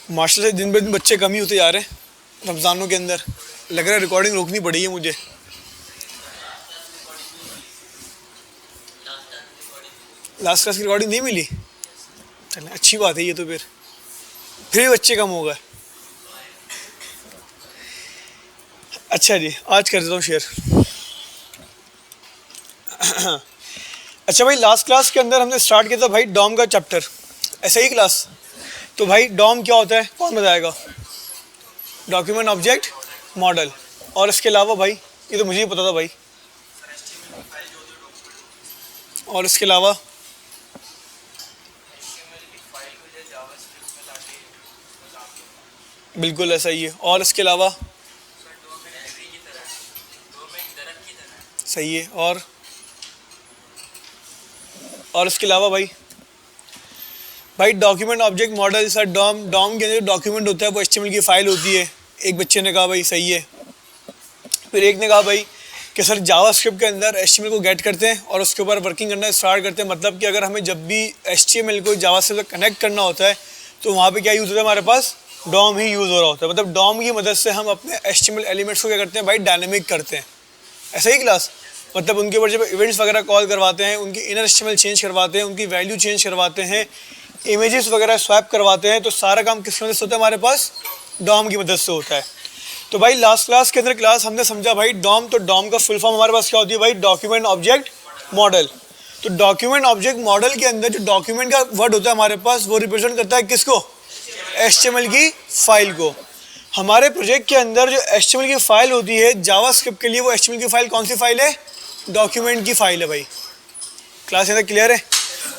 माशाल्लाह से दिन ब दिन बच्चे कम ही होते जा रहे हैं रमज़ानों के अंदर। लग रहा है रिकॉर्डिंग रोकनी पड़ी है मुझे। लास्ट क्लास की रिकॉर्डिंग नहीं मिली, चलें अच्छी बात है ये तो। फिर भी बच्चे कम हो गए। अच्छा जी, आज कर देता हूँ शेयर। अच्छा भाई, लास्ट क्लास के अंदर हमने स्टार्ट किया था भाई डॉम का चैप्टर, ऐसा ही क्लास। तो भाई डॉम क्या होता है कौन बताएगा? Document object model. और इसके अलावा भाई ये तो मुझे ही पता था भाई। और इसके अलावा बिल्कुल ऐसा ही है। और इसके अलावा सही है। और इसके अलावा भाई document object model sir DOM के अंदर डॉक्यूमेंट होता है वो एचटीएमएल की फ़ाइल होती है। एक बच्चे ने कहा भाई सही है। फिर एक ने कहा भाई कि सर जावास्क्रिप्ट के अंदर एचटीएमएल को गेट करते हैं और उसके ऊपर वर्किंग करना स्टार्ट करते हैं। मतलब कि अगर हमें जब भी एचटीएमएल को जावास्क्रिप्ट से कनेक्ट करना होता है तो वहाँ पे क्या यूज़ होता है, हमारे पास डॉम ही यूज़ हो रहा होता है। मतलब डॉम की मदद से हम अपने एचटीएमएल एलिमेंट्स को क्या करते हैं भाई, डायनेमिक करते हैं। ऐसा ही क्लास, मतलब उनके ऊपर जब इवेंट्स वगैरह कॉल करवाते हैं, उनकी इनर एचटीएमएल चेंज करवाते हैं, उनकी वैल्यू चेंज करवाते हैं, इमेजेस वगैरह स्वैप करवाते हैं, तो सारा काम किसकी मदद से होता है? हमारे पास डॉम की मदद से होता है। तो भाई लास्ट क्लास के अंदर हमने समझा भाई डॉम, तो डॉम का फुल फॉर्म हमारे पास क्या होती है भाई? Document object model. तो डॉक्यूमेंट ऑब्जेक्ट मॉडल के अंदर जो डॉक्यूमेंट का वर्ड होता है हमारे पास, वो रिप्रेजेंट करता है किसको? एचटीएमएल की फाइल को। हमारे प्रोजेक्ट के अंदर जो एचटीएमएल की फाइल होती है जावास्क्रिप्ट के लिए, वो एचटीएमएल की फाइल कौन सी फाइल है? डॉक्यूमेंट की फाइल है भाई। क्लास यहाँ तक क्लियर है?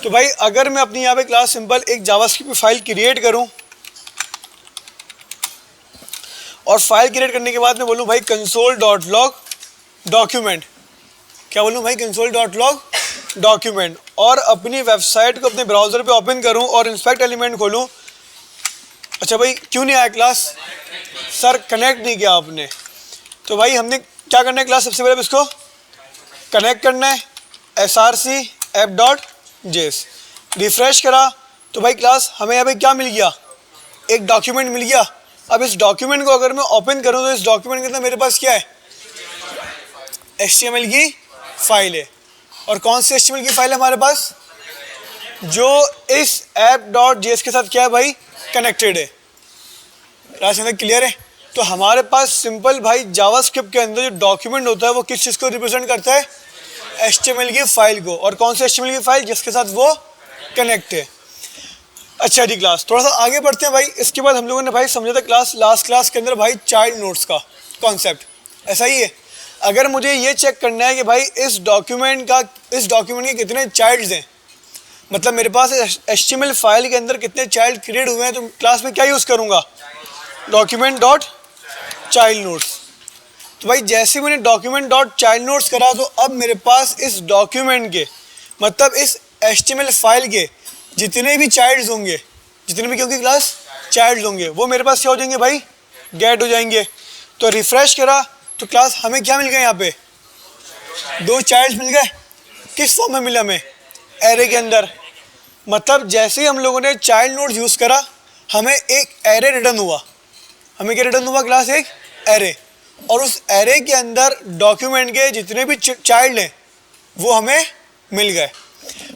तो भाई अगर मैं अपनी यहाँ पे क्लास सिंपल एक जावास्क्रिप्ट की फाइल क्रिएट करूँ और फाइल क्रिएट करने के बाद मैं बोलूँ भाई console.log डॉक्यूमेंट, क्या बोलूँ भाई? console.log डॉक्यूमेंट, और अपनी वेबसाइट को अपने ब्राउज़र पे ओपन करूँ और इंस्पेक्ट एलिमेंट खोलूँ। अच्छा भाई क्यों नहीं आया क्लास? सर कनेक्ट नहीं किया आपने। तो भाई हमने क्या करना है क्लास? सबसे पहले इसको कनेक्ट करना है src app.js। रिफ्रेश करा तो भाई क्लास हमें यहाँ पे क्या मिल गया? एक डॉक्यूमेंट मिल गया। अब इस डॉक्यूमेंट को अगर मैं ओपन करूँ तो इस डॉक्यूमेंट के अंदर मेरे पास क्या है? HTML की फाइल है। और कौन सी HTML की फाइल है हमारे पास? जो इस app.js के साथ क्या है भाई? कनेक्टेड है। क्लास यहाँ तक क्लियर है? तो हमारे पास सिंपल भाई जावास्क्रिप्ट के अंदर जो डॉक्यूमेंट होता है वो किस चीज़ को रिप्रेजेंट करता है? HTML की फाइल को। और कौन सी HTML की फाइल? जिसके साथ वो कनेक्ट है। अच्छा जी क्लास, थोड़ा सा आगे बढ़ते हैं भाई। इसके बाद हम लोगों ने भाई समझा था क्लास लास्ट क्लास के अंदर भाई चाइल्ड नोड्स का कॉन्सेप्ट। ऐसा ही है, अगर मुझे ये चेक करना है कि भाई इस डॉक्यूमेंट के कितने चाइल्ड्स हैं, मतलब मेरे पास HTML फाइल के अंदर कितने चाइल्ड क्रिएट हुए हैं, तो क्लास में क्या यूज़ करूँगा? Document dot child nodes. तो भाई जैसे मैंने डॉक्यूमेंट डॉट चाइल्ड नोड्स करा तो अब मेरे पास इस डॉक्यूमेंट के, मतलब इस HTML फाइल के जितने भी चाइल्ड्स होंगे, जितने भी क्योंकि क्लास चाइल्ड्स होंगे, वो मेरे पास क्या हो जाएंगे भाई? गेट हो जाएंगे। तो रिफ्रेश करा तो क्लास हमें क्या मिल गया? यहाँ पे 2 चाइल्ड्स मिल गए। किस फॉर्म में मिला हमें? एरे के अंदर। मतलब जैसे ही हम लोगों ने चाइल्ड नोड्स यूज़ करा हमें एक एरे रिटर्न हुआ। हमें क्या रिटर्न हुआ क्लास? एक एरे। और उस एरे के अंदर डॉक्यूमेंट के जितने भी चाइल्ड हैं वो हमें मिल गए।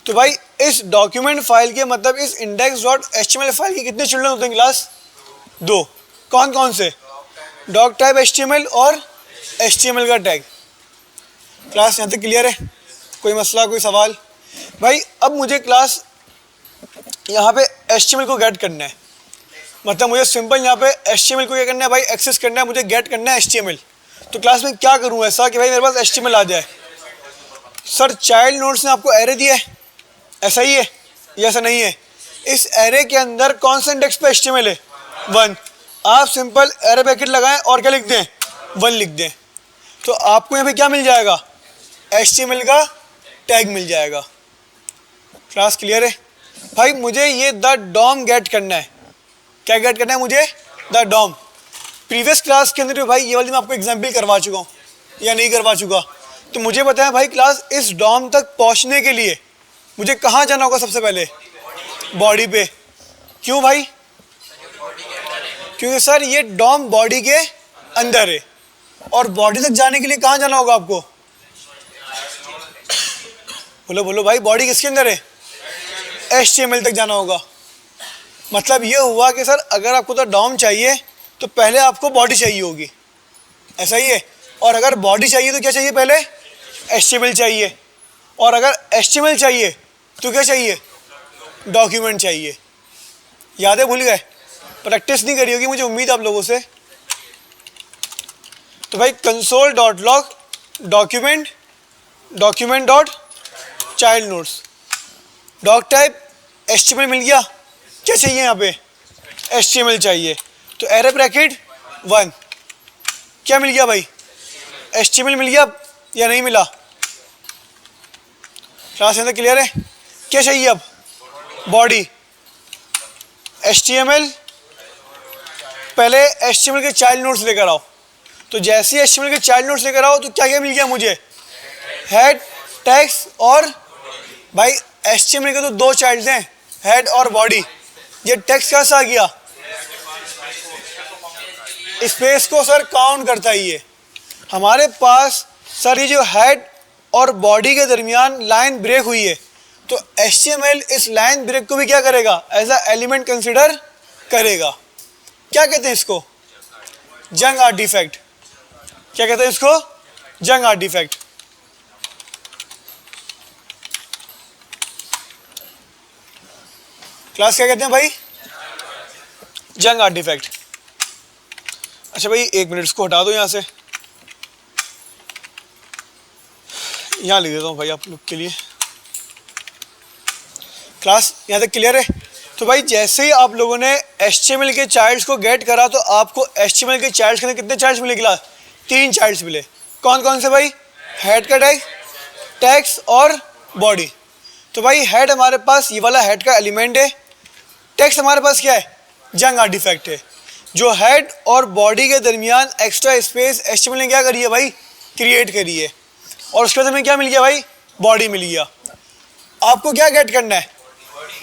तो भाई इस डॉक्यूमेंट फाइल के, मतलब इस index.html फाइल के कितने चिल्ड्रन होते हैं क्लास? 2। कौन कौन से? डॉक टाइप HTML और HTML का टैग। क्लास यहाँ तक क्लियर है? कोई मसला, कोई सवाल? भाई अब मुझे क्लास यहाँ पे HTML को गेट करना है, मतलब मुझे सिंपल यहाँ पे HTML को क्या करना है भाई? एक्सेस करना है, मुझे गेट करना है HTML। तो क्लास में क्या करूँ ऐसा कि भाई मेरे पास HTML आ जाए? सर चाइल्ड नोड्स ने आपको एरे दिया है, ऐसा ही है या ऐसा नहीं है? इस एरे के अंदर कौन सा इंडेक्स पे HTML है? 1। आप सिंपल एरे ब्रैकेट लगाएं और क्या लिख दें? 1 लिख दें। तो आपको यहाँ पे क्या मिल जाएगा? HTML का टैग मिल जाएगा। क्लास क्लियर है? भाई मुझे ये द डॉम गेट करना है। क्या गेट करना है मुझे? The Dom. प्रीवियस क्लास के अंदर भाई ये वाली मैं आपको एग्जाम्पल करवा चुका हूँ या नहीं करवा चुका? तो मुझे बताया भाई क्लास इस डॉम तक पहुँचने के लिए मुझे कहाँ जाना होगा? सबसे पहले बॉडी पे। क्यों भाई? क्योंकि सर ये डॉम बॉडी के अंदर है, और बॉडी तक जाने के लिए कहाँ जाना होगा आपको? बोलो बोलो भाई, बॉडी किसके अंदर है? HTML तक जाना होगा। मतलब ये हुआ कि सर अगर आपको तो डॉम चाहिए तो पहले आपको बॉडी चाहिए होगी, ऐसा ही है। और अगर बॉडी चाहिए तो क्या चाहिए? पहले HTML चाहिए, और अगर HTML चाहिए तो क्या चाहिए? डॉक्यूमेंट चाहिए। याद है? भूल गए? प्रैक्टिस नहीं करी होगी मुझे उम्मीद आप लोगों से। तो भाई console.log document, document dot child nodes, doc type HTML मिल गया। क्या चाहिए यहाँ पे? HTML चाहिए, तो एरे ब्रैकेट 1। क्या मिल गया भाई? HTML मिल गया या नहीं मिला? क्लास अंदर क्लियर है? क्या चाहिए अब? Body, HTML। पहले HTML के चाइल्ड नोट्स लेकर आओ। तो जैसे ही HTML के चाइल्ड नोट्स लेकर आओ तो क्या क्या मिल गया मुझे? हेड, टेक्स्ट और भाई HTML के तो 2 चाइल्ड्स हैं, हेड और बॉडी। ये टेक्स्ट कैसा आ गया? स्पेस को सर काउंट करता ही है। हमारे पास सर ये जो हेड और बॉडी के दरमियान लाइन ब्रेक हुई है, तो HTML इस लाइन ब्रेक को भी क्या करेगा? एज अ एलिमेंट कंसिडर करेगा। क्या कहते हैं इसको? जंग आर्टिफैक्ट। क्या कहते हैं इसको? जंग आर्टिफैक्ट। क्लास क्या कहते हैं भाई? जंग आर्टिफैक्ट। अच्छा भाई 1 मिनट इसको हटा दो यहाँ से, यहाँ लिख देता हूँ भाई आप लोग के लिए। क्लास यहाँ तक क्लियर है? तो भाई जैसे ही आप लोगों ने HTML के चाइल्ड्स को गेट करा तो आपको HTML के चाइल्ड्स के अंदर कितने चाइल्ड्स मिले? क्लास 3 चाइल्ड्स मिले। कौन कौन से भाई? हेड का टैग, टेक्स्ट और बॉडी। तो भाई हेड हमारे पास ये वाला हेड का एलिमेंट है, टेक्स्ट हमारे पास क्या है? जंग आर्टिफैक्ट है। जो हेड और बॉडी के दरमियान एक्स्ट्रा स्पेस HTML ने क्या करी है भाई? क्रिएट करी है। और उसके बाद हमें क्या मिल गया भाई? बॉडी मिल गया। आपको क्या गेट करना है?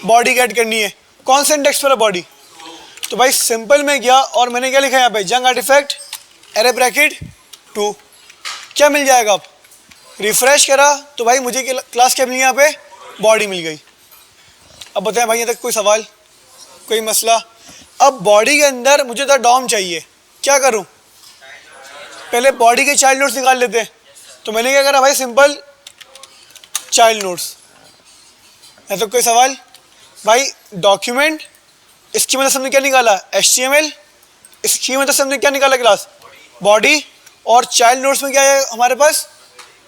बॉडी गेट करनी है। कौन से इंडेक्स पर है बॉडी? तो भाई सिंपल में गया और मैंने क्या लिखा है यहाँ पे? जंग आर्टिफैक्ट एरे ब्रैकेट 2। क्या मिल जाएगा? अब रिफ्रेश करा तो भाई मुझे क्लास क्या मिल गई? यहाँ पे बॉडी मिल गई। अब बताएं भाई यहाँ तक कोई सवाल, कोई मसला? अब बॉडी के अंदर मुझे तो डॉम चाहिए, क्या करूं? पहले बॉडी के चाइल्ड नोट्स निकाल लेते हैं। तो मैंने क्या करा भाई? Simple child notes. है तो कोई सवाल? भाई डॉक्यूमेंट, इसकी मदद से हमने क्या निकाला? HTML। इसकी मदद से हमने क्या निकाला? Class body. और चाइल्ड नोट्स में क्या है हमारे पास?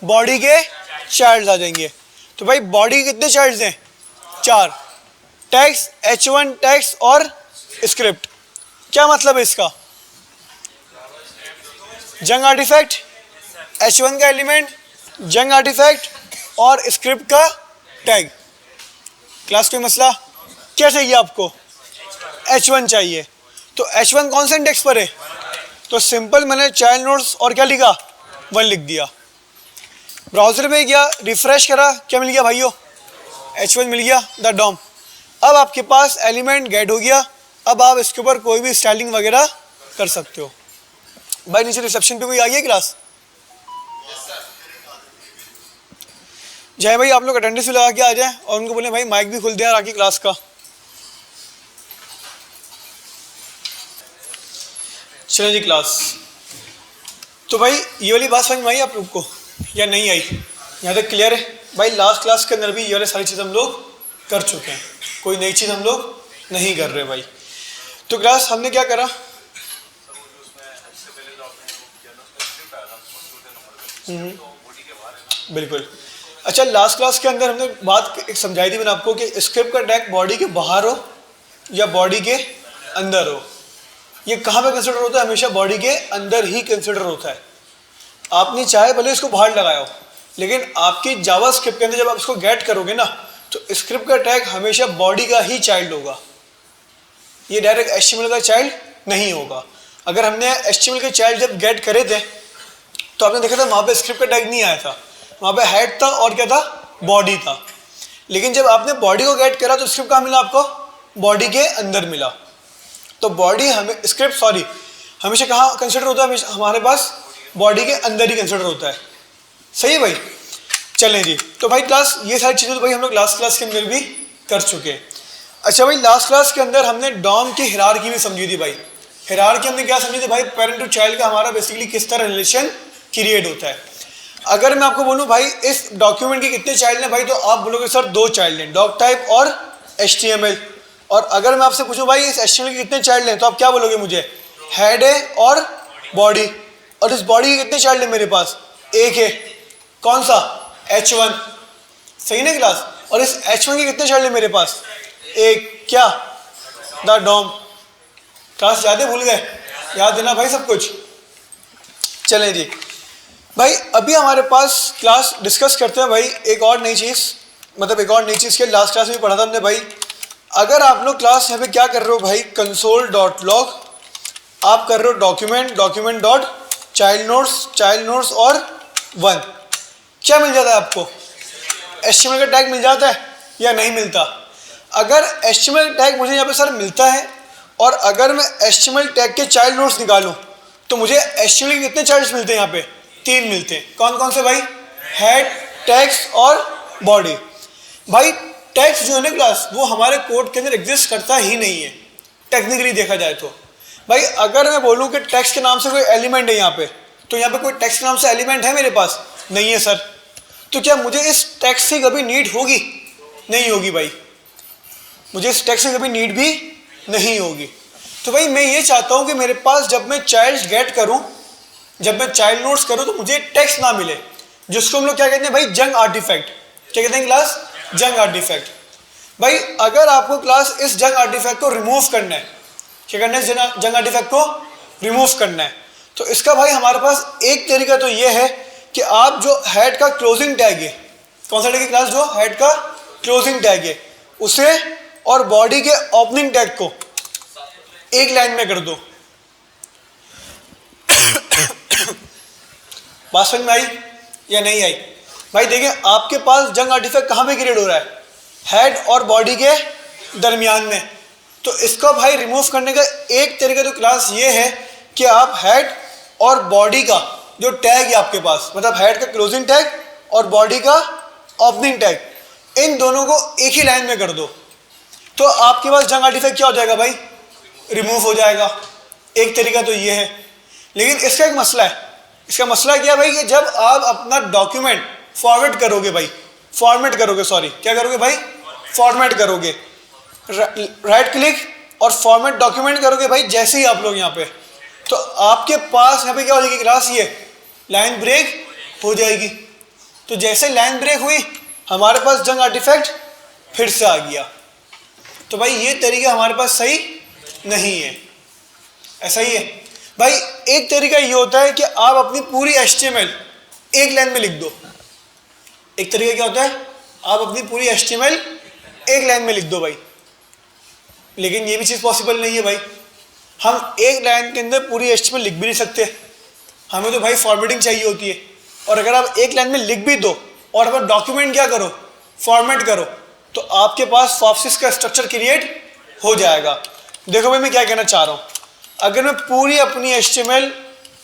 बॉडी के चाइल्ड्स आ जाएंगे। तो भाई बॉडी के कितने चाइल्ड्स हैं? 4। टेक्स्ट, H1 टेक्स्ट और स्क्रिप्ट। क्या मतलब है इसका? जंग आर्टिफैक्ट, H1 का एलिमेंट, जंग आर्टिफैक्ट और स्क्रिप्ट का टैग। क्लास कोई मसला? क्या चाहिए आपको? H1 चाहिए। तो H1 कौन से इंडेक्स पर है? तो सिंपल मैंने चाइल्ड नोट्स और क्या लिखा? 1 लिख दिया। ब्राउजर में गया, रिफ्रेश करा, क्या मिल गया भाइयों? H1 मिल गया, द डॉम। अब आपके पास एलिमेंट गेट हो गया। अब आप इसके ऊपर कोई भी स्टाइलिंग वगैरह कर सकते हो। भाई नीचे रिसेप्शन पे कोई आ गया क्लास? जय भाई आप लोग अटेंडेंस भी लगा के आ जाए और उनको बोले भाई माइक भी खुल दिया आके क्लास का। चलिए जी क्लास। तो भाई ये वाली बात समझ में आई आप लोग को या नहीं आई? यहाँ तक क्लियर है? भाई लास्ट क्लास के अंदर भी ये वाली सारी चीज़ हम लोग कर चुके हैं, कोई नई चीज़ हम लोग नहीं कर रहे भाई। तो क्लास हमने क्या करा? बिल्कुल। अच्छा लास्ट क्लास के अंदर हमने बात एक समझाई थी मैंने आपको कि स्क्रिप्ट का टैग बॉडी के बाहर हो या बॉडी के अंदर हो। ये कहाँ पे कंसिडर होता है? हमेशा बॉडी के अंदर ही कंसिडर होता है। आपने चाहे भले इसको बाहर लगाया हो, लेकिन आपकी जावा स्क्रिप्ट के अंदर जब आप इसको गेट करोगे ना तो स्क्रिप्ट का टैग हमेशा बॉडी का ही चाइल्ड होगा, ये डायरेक्ट HTML का चाइल्ड नहीं होगा। अगर हमने HTML के चाइल्ड जब गेट करे थे तो आपने देखा था वहाँ पे स्क्रिप्ट का टैग नहीं आया था, वहाँ पे हेड था और क्या था? बॉडी था। लेकिन जब आपने बॉडी को गेट करा तो स्क्रिप्ट कहाँ मिला आपको? बॉडी के अंदर मिला। तो बॉडी हमें स्क्रिप्ट हमेशा कहाँ कंसिडर होता है, हमेशा हमारे पास बॉडी के अंदर ही कंसिडर होता है। सही है भाई। चलें जी, तो भाई क्लास ये सारी चीज़ें तो भाई हम लोग लास्ट क्लास के अंदर भी कर चुके हैं। अच्छा भाई, लास्ट क्लास के अंदर हमने डॉम की हिरार्की भी समझी थी भाई। हिरार्की हमने क्या समझी थी भाई, पेरेंट टू चाइल्ड का हमारा बेसिकली किस तरह रिलेशन क्रिएट होता है। अगर मैं आपको बोलूँ भाई इस डॉक्यूमेंट के कितने चाइल्ड हैं भाई, तो आप बोलोगे सर 2 चाइल्ड हैं, डॉक टाइप और HTML। और अगर मैं आपसे पूछूं भाई इस HTML के कितने चाइल्ड हैं, तो आप क्या बोलोगे मुझे, हेड है और बॉडी। और इस बॉडी के कितने चाइल्ड है मेरे पास, एक है, कौन सा, H1। सही ना क्लास। और इस H1 के कितने चाइल्ड है मेरे पास, एक, क्या, द डॉम। क्लास याद है, भूल गए, याद देना भाई सब कुछ। चलें जी भाई, अभी हमारे पास क्लास डिस्कस करते हैं भाई एक और नई चीज़, मतलब एक और नई चीज़ के लास्ट क्लास में भी पढ़ा था हमने भाई। अगर आप लोग क्लास यहाँ पे क्या कर रहे हो भाई, console.log आप कर रहे हो डॉक्यूमेंट डॉट चाइल्ड नोट्स और 1, क्या मिल जाता है आपको, HTML का टैग मिल जाता है या नहीं मिलता। अगर HTML टैग मुझे यहाँ पे सर मिलता है और अगर मैं HTML टैग के चाइल्ड नोट्स निकालूं तो मुझे HTML के कितने चाइल्ड्स मिलते हैं, यहाँ पे 3 मिलते हैं। कौन कौन से भाई, हेड, टेक्स्ट और बॉडी। भाई टेक्स्ट जो है ना क्लास, वो हमारे कोड के अंदर एग्जिस्ट करता ही नहीं है टेक्निकली देखा जाए तो। भाई अगर मैं बोलूँ कि टेक्स्ट के नाम से कोई एलिमेंट है यहाँ पे, तो यहाँ पे कोई टेक्स्ट के नाम से एलिमेंट है मेरे पास, नहीं है सर। तो क्या मुझे इस टेक्स्ट की कभी नीड होगी, नहीं होगी भाई, मुझे इस टेक्स्ट की कभी नीड भी नहीं होगी। तो भाई मैं ये चाहता हूँ कि मेरे पास जब मैं चाइल्ड गेट करूँ, जब मैं चाइल्ड नोट्स करूँ, तो मुझे टेक्स्ट ना मिले, जिसको हम लोग क्या कहते हैं भाई, जंक आर्टिफैक्ट। क्या कहते हैं क्लास, जंक आर्टिफैक्ट। भाई अगर आपको क्लास इस जंक आर्टिफैक्ट को रिमूव करना है, क्या करना है, जंक आर्टिफैक्ट को रिमूव करना है, तो इसका भाई हमारे पास एक तरीका तो ये है कि आप जो हेड का क्लोजिंग टैग है, कौन सा टैग है क्लास, जो हेड का क्लोजिंग टैग है उसे और बॉडी के ओपनिंग टैग को एक लाइन में कर दो। बात समझ में आई या नहीं आई। भाई देखिए आपके पास जंक आर्टिफैक्ट कहाँ पे क्रिएट हो रहा है, हेड और बॉडी के दरमियान में। तो इसको भाई रिमूव करने का एक तरीका तो क्लास ये है कि आप हेड और बॉडी का जो टैग है आपके पास, मतलब हेड का क्लोजिंग टैग और बॉडी का ओपनिंग टैग, इन दोनों को एक ही लाइन में कर दो, तो आपके पास जंक आर्टिफैक्ट क्या हो जाएगा भाई, रिमूव हो जाएगा। एक तरीका तो ये है, लेकिन इसका एक मसला है। इसका मसला क्या है भाई, कि जब आप अपना डॉक्यूमेंट फॉर्मेट करोगे भाई, क्या करोगे भाई, फॉर्मेट करोगे, राइट क्लिक और फॉर्मेट डॉक्यूमेंट करोगे भाई, जैसे ही आप लोग यहाँ पे, तो आपके पास यहाँ पे क्या हो जाएगी क्लास, ये लाइन ब्रेक हो जाएगी। तो जैसे लाइन ब्रेक हुई हमारे पास जंक आर्टिफैक्ट फिर से आ गया। तो भाई ये तरीका हमारे पास सही नहीं है, ऐसा ही है भाई। एक तरीका ये होता है कि आप अपनी पूरी HTML एक लाइन में लिख दो। एक तरीका क्या होता है, आप अपनी पूरी HTML एक लाइन में लिख दो भाई, लेकिन ये भी चीज़ पॉसिबल नहीं है भाई। हम एक लाइन के अंदर पूरी HTML लिख भी नहीं सकते, हमें तो भाई फॉर्मेटिंग चाहिए होती है। और अगर आप एक लाइन में लिख भी दो और अगर डॉक्यूमेंट क्या करो, फॉर्मेट करो, तो आपके पास फॉप्सिस का स्ट्रक्चर क्रिएट हो जाएगा। देखो भाई मैं क्या कहना चाह रहा हूँ, अगर मैं पूरी अपनी HTML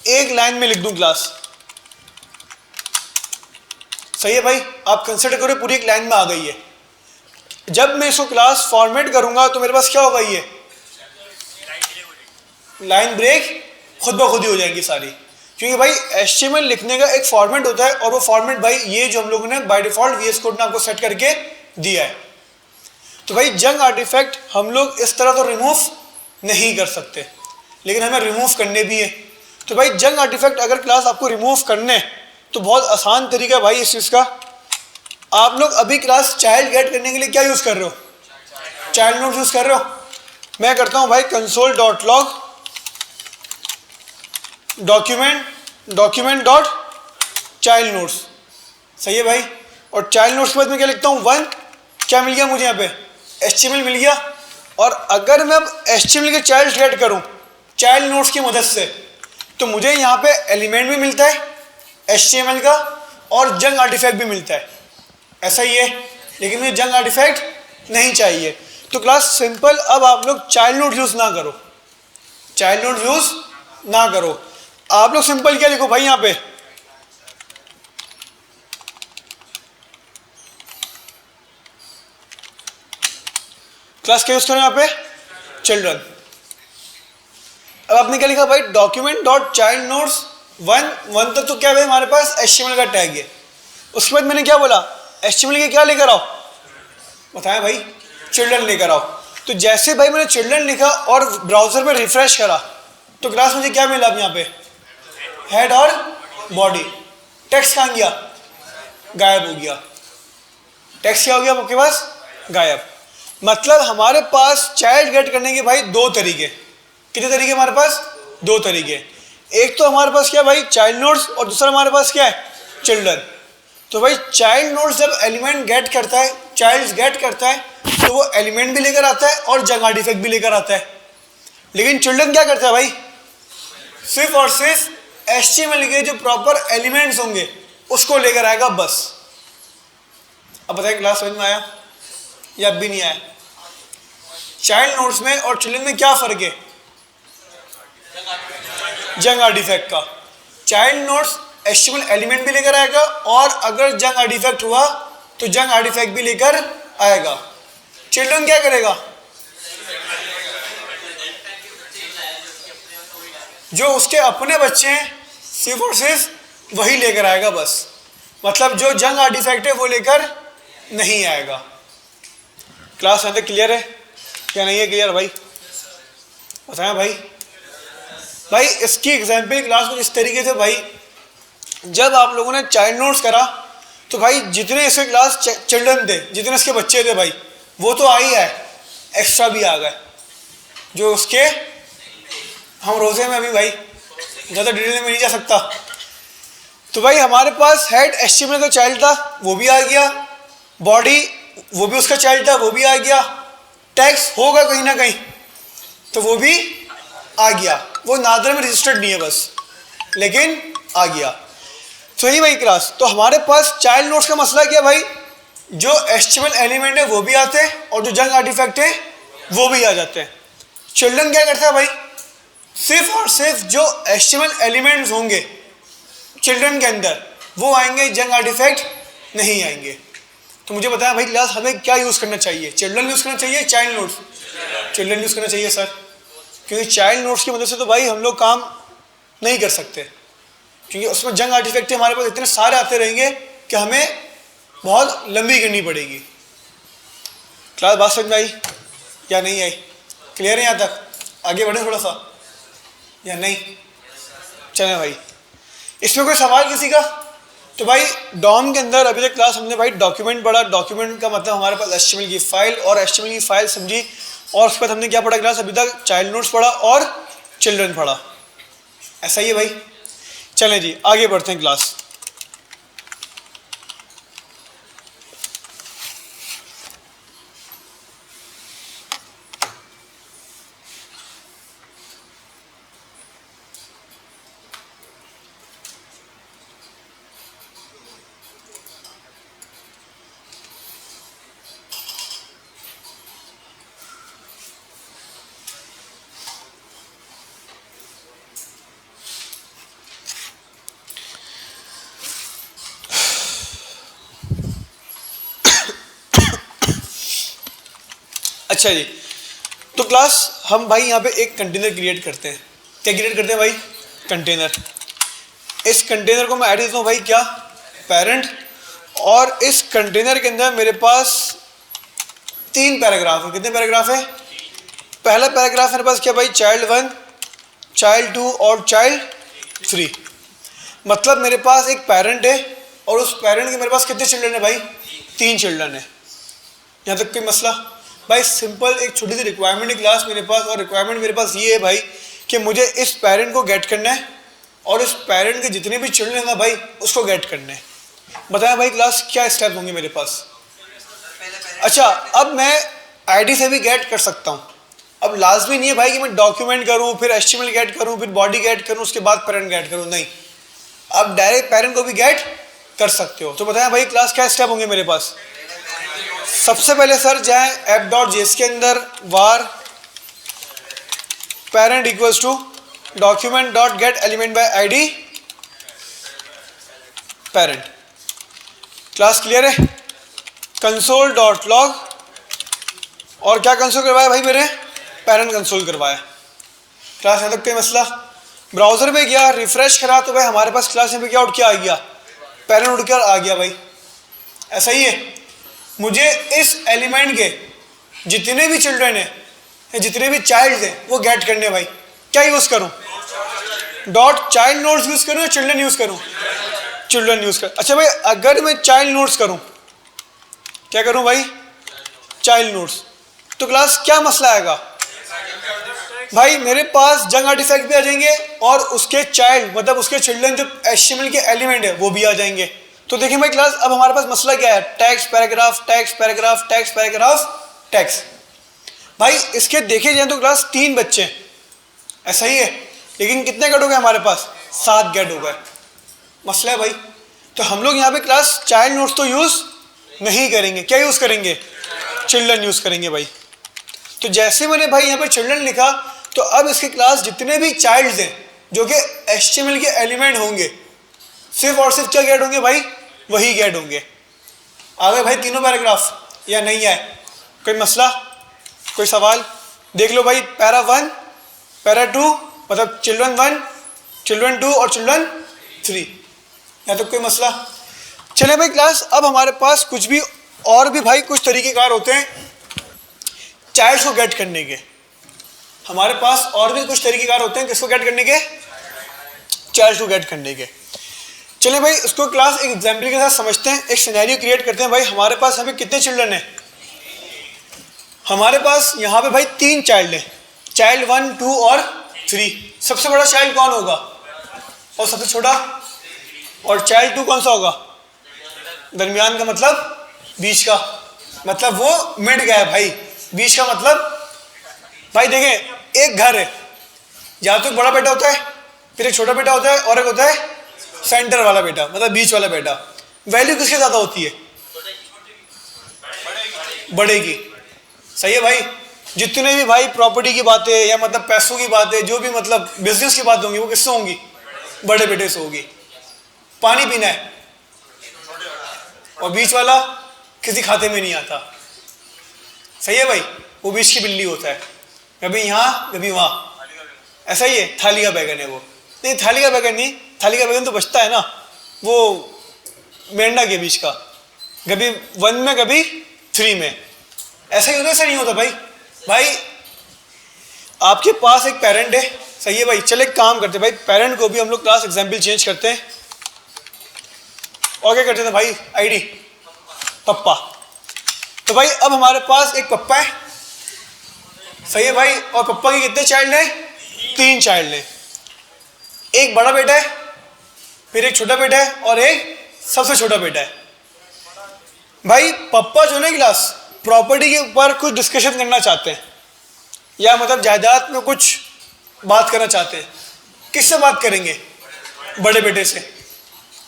एक लाइन में लिख दूं क्लास, सही है भाई, आप कंसिडर करो पूरी एक लाइन में आ गई है। जब मैं इसको क्लास फॉर्मेट करूंगा तो मेरे पास क्या होगा, ये लाइन ब्रेक खुद ब खुद ही हो जाएंगी सारी, क्योंकि भाई HTML लिखने का एक फॉर्मेट होता है और वो फॉर्मेट भाई ये जो हम लोगों ने बाय डिफॉल्ट VS कोड ने आपको सेट करके दिया है। तो भाई जंक आर्टिफैक्ट हम लोग इस तरह तो रिमूव नहीं कर सकते, लेकिन हमें रिमूव करने भी है। तो भाई जंक आर्टिफैक्ट अगर क्लास आपको रिमूव करने तो बहुत आसान तरीका भाई इस चीज़ का। आप लोग अभी क्लास चाइल्ड गेट करने के लिए क्या यूज़ कर रहे हो, चाइल्ड नोट्स यूज़ कर रहे हो। मैं करता हूँ भाई console.log document dot child notes, सही है भाई। और चाइल्ड नोट्स के बाद मैं क्या लिखता हूँ, 1, क्या मिल गया मुझे यहाँ पे, HTML मिल गया। और अगर मैं अब HTML के चाइल्ड गेट करूँ चाइल्ड नोट्स की मदद से, तो मुझे यहाँ पे एलिमेंट भी मिलता है HTML का और जंक आर्टिफैक्ट भी मिलता है, ऐसा ही है। लेकिन मुझे जंक आर्टिफैक्ट नहीं चाहिए। तो क्लास सिंपल, अब आप लोग चाइल्ड नोट यूज़ ना करो, चाइल्ड नोड यूज ना करो। आप लोग सिंपल क्या लिखो भाई यहाँ पे, क्लास क्या यूज करो यहाँ पे, चिल्ड्रन। अब आपने क्या लिखा भाई, document dot child nodes one तक तो क्या भाई हमारे पास HTML का टैग है। उसके बाद मैंने क्या बोला, HTML के क्या लेकर आओ, बताया भाई चिल्ड्रन लेकर आओ। तो जैसे भाई मैंने चिल्ड्रन लिखा और ब्राउजर में रिफ्रेश करा तो क्लास मुझे क्या मिला अब यहाँ पे, हेड और बॉडी। टेक्स्ट कहाँ गया, गायब हो गया। टेक्स्ट क्या हो गया आपके पास, गायब। मतलब हमारे पास चाइल्ड गेट करने के भाई दो तरीके, कितने तरीके हमारे पास, दो तरीके। एक तो हमारे पास क्या भाई चाइल्ड नोड्स और दूसरा हमारे पास क्या है, चिल्ड्रन। तो भाई चाइल्ड नोड्स जब एलिमेंट गेट करता है, चाइल्ड गेट करता है तो वो एलिमेंट भी लेकर आता है और जगह आर्टिफैक्ट भी लेकर आता है। लेकिन चिल्ड्रन क्या करता है भाई, सिर्फ और सिर्फ HTML के जो प्रॉपर एलिमेंट्स होंगे उसको लेकर आएगा बस। अब बताइए क्लास समझ में आया या अब भी नहीं आया। चाइल्ड नोड्स में और चिल्ड्रन में क्या फर्क है, जंग आर्टिफैक्ट का। चाइल्ड नोड्स HTML एलिमेंट भी लेकर आएगा और अगर जंग आर्टिफैक्ट हुआ तो जंग आर्टिफैक्ट भी लेकर आएगा। चिल्ड्रन क्या करेगा, जो उसके अपने बच्चे हैं सिर्फ और सिर्फ वही लेकर आएगा बस। मतलब जो जंग आर्टिफैक्ट है वो लेकर नहीं आएगा। क्लास यहाँ तक क्लियर है क्या नहीं है क्लियर भाई, बताएं भाई। भाई इसकी एग्जाम्पल क्लास को इस तरीके से भाई, जब आप लोगों ने चाइल्ड नोड्स करा तो भाई जितने इसके क्लास चिल्ड्रन थे, जितने इसके बच्चे थे भाई वो तो आ ही आए, एक्स्ट्रा भी आ गए जो उसके, हम रोजे में अभी भाई ज़्यादा डिटेल में नहीं जा सकता। तो भाई हमारे पास हेड HTML का चाइल्ड था वो भी आ गया, बॉडी वो भी उसका चाइल्ड था वो भी आ गया, टेक्स्ट होगा कहीं ना कहीं तो वो भी आ गया। वो नादर में रजिस्टर्ड नहीं है बस, लेकिन आ गया। तो यही भाई क्लास, तो हमारे पास चाइल्ड नोड्स का मसला क्या भाई, जो HTML एलिमेंट है वो भी आते हैं और जो जंग आर्टिफैक्ट है वो भी आ जाते हैं। चिल्ड्रन क्या करता है भाई, सिर्फ और सिर्फ जो HTML एलिमेंट्स होंगे चिल्ड्रन के अंदर वो आएंगे, जंग आर्टिफैक्ट नहीं आएंगे। तो मुझे बताया भाई क्लास हमें क्या यूज़ करना चाहिए, चिल्ड्रन यूज़ करना चाहिए, चाइल्ड नोड्स, चिल्ड्रन यूज़ करना चाहिए सर, क्योंकि चाइल्ड नोड्स की मदद से तो भाई हम लोग काम नहीं कर सकते, क्योंकि उसमें जंग आर्टिफैक्ट हमारे पास इतने सारे आते रहेंगे कि हमें बहुत लंबी करनी पड़ेगी। क्लास बात समझ में आई या नहीं आई, क्लियर है यहाँ तक, आगे बढ़े थोड़ा सा या नहीं, चलें भाई। इसमें कोई सवाल किसी का। तो भाई डॉम के अंदर अभी तक क्लास हमने भाई डॉक्यूमेंट पढ़ा, डॉक्यूमेंट का मतलब हमारे पास HTML की फाइल और HTML की फाइल समझी, और उसके बाद हमने क्या पढ़ा क्लास, अभी तक चाइल्ड नोड्स पढ़ा और चिल्ड्रन पढ़ा, ऐसा ही है भाई। चलें जी आगे बढ़ते हैं क्लास। अच्छा जी, तो क्लास हम भाई यहाँ पे एक कंटेनर क्रिएट करते हैं। क्या क्रिएट करते हैं भाई, कंटेनर। इस कंटेनर को मैं ऐड देता हूँ भाई क्या, पेरेंट, और इस कंटेनर के अंदर मेरे पास 3 पैराग्राफ है। कितने पैराग्राफ है, पहला पैराग्राफ मेरे पास क्या भाई, चाइल्ड 1, चाइल्ड 2 और चाइल्ड 3। मतलब मेरे पास एक पेरेंट है और उस पेरेंट के मेरे पास कितने चिल्ड्रन है भाई, 3 चिल्ड्रन है। यहाँ तक कोई मसला भाई, सिंपल एक छोटी सी रिक्वायरमेंट है क्लास मेरे पास, और रिक्वायरमेंट मेरे पास ये है भाई कि मुझे इस पेरेंट को गेट करना है और इस पेरेंट के जितने भी चिल्ड्रन हैं ना भाई उसको गेट करना है। बताएं भाई क्लास क्या स्टेप होंगे मेरे पास। अच्छा, अब मैं आईडी से भी गेट कर सकता हूँ। अब लाजमी नहीं है भाई कि मैं डॉक्यूमेंट करूँ, फिर HTML गेट करूँ, फिर बॉडी गेट करूँ, उसके बाद पेरेंट गेट करूँ, नहीं, अब डायरेक्ट पेरेंट को भी गेट कर सकते हो। तो बताएं भाई क्लास क्या स्टेप होंगे मेरे पास। सबसे पहले सर जाएं app.js के अंदर, var parent equals to document dot get element by ID parent. Class clear है? कंसोल डॉट लॉग, और क्या कंसोल करवाया भाई मेरे? पेरेंट कंसोल करवाया। क्लास यहाँ तक कोई मसला? ब्राउजर में गया, रिफ्रेश करा तो भाई हमारे पास क्लास यहाँ पे क्या उठ के आ गया? पेरेंट उठ कर आ गया भाई। ऐसा ही है, मुझे इस एलिमेंट के जितने भी चिल्ड्रन है, जितने भी चाइल्ड हैं वो गेट करने भाई। क्या यूज करूं? डॉट चाइल्ड नोड्स यूज करूं या चिल्ड्रन यूज करूं? चिल्ड्रन यूज कर। अच्छा भाई, अगर मैं चाइल्ड नोड्स करूं, क्या करूं भाई? चाइल्ड नोड्स, तो क्लास क्या मसला आएगा भाई? मेरे पास जंग आर्टिफैक्ट भी आ जाएंगे और उसके चाइल्ड मतलब उसके चिल्ड्रन जो HTML के एलिमेंट है वो भी आ जाएंगे। तो देखिए भाई क्लास, अब हमारे पास मसला क्या है? Text paragraph, text paragraph, text paragraph, text. भाई इसके देखे जाए तो क्लास 3 बच्चे हैं, ऐसा ही है, लेकिन कितने गेट हो गए हमारे पास? 7 गेट हो गए। मसला है भाई। तो हम लोग यहाँ पे क्लास चाइल्ड नोट्स तो यूज नहीं करेंगे, क्या यूज करेंगे? चिल्ड्रन यूज करेंगे भाई। तो जैसे मैंने भाई यहाँ पे चिल्ड्रन लिखा, तो अब इसकी क्लास जितने भी चाइल्ड्स हैं जो कि HTML के एलिमेंट होंगे, सिर्फ और सिर्फ क्या गेट होंगे भाई? वही गेट होंगे। आ गए भाई तीनों पैराग्राफ या नहीं आए? कोई मसला, कोई सवाल? देख लो भाई, पैरा 1, पैरा 2 मतलब चिल्ड्रन 1, चिल्ड्रन 2 और चिल्ड्रन 3। या तो कोई मसला? चले भाई क्लास, अब हमारे पास कुछ भी और भी भाई कुछ तरीकेकार होते हैं चाइल्ड्स को गेट करने के। हमारे पास और भी कुछ तरीकेकार होते हैं किसको गेट करने के? चाइल्ड्स को गेट करने के। चलिए भाई उसको क्लास एक एग्जाम्पल के साथ समझते हैं, एक सिनेरियो क्रिएट करते हैं। भाई हमारे पास यहाँ पे कितने चिल्ड्रन हैं? हमारे पास यहाँ पे भाई 3 चाइल्ड हैं, चाइल्ड 1, 2 और 3। सबसे बड़ा चाइल्ड कौन होगा और सबसे छोटा? और चाइल्ड 2 कौन सा होगा? दरमियान का मतलब बीच का, मतलब वो मिड गया है भाई। बीच का मतलब भाई देखें, एक घर है, या तो बड़ा बेटा होता है, फिर एक छोटा बेटा होता है और एक होता है सेंटर वाला बेटा, मतलब बीच वाला बेटा। वैल्यू किसके ज्यादा होती है? बड़े की। सही है भाई। जितने भी भाई प्रॉपर्टी की बातें या मतलब पैसों की बातें, जो भी मतलब बिजनेस की बातें होंगी, वो किससे होंगी? बड़े बेटे से होगी। पानी पीना है और बीच वाला किसी खाते में नहीं आता। सही है भाई, वो बीच की बिल्ली होता है, कभी यहाँ कभी वहाँ। ऐसा ही है, थाली का बैगन है वो। नहीं, थाली का बैगन नहीं, थाली का बैगन तो बचता है ना, वो मेंढक के बीच का, कभी 1 में कभी 3 में। ऐसा ही होता है, ऐसा नहीं होता भाई। भाई आपके पास एक पेरेंट है, सही है भाई। चले एक काम करते हैं भाई, पेरेंट को भी हम लोग क्लास एग्जाम्पल चेंज करते हैं और क्या करते थे भाई? आईडी पप्पा। तो भाई अब हमारे पास एक पप्पा है, सही है भाई, और पप्पा के कितने चाइल्ड हैं? 3 चाइल्ड हैं। एक बड़ा बेटा है, फिर एक छोटा बेटा है और एक सबसे छोटा बेटा है। भाई पप्पा जो है क्लास प्रॉपर्टी के ऊपर कुछ डिस्कशन करना चाहते हैं, या मतलब जायदाद में कुछ बात करना चाहते हैं। किससे बात करेंगे? बड़े बेटे से।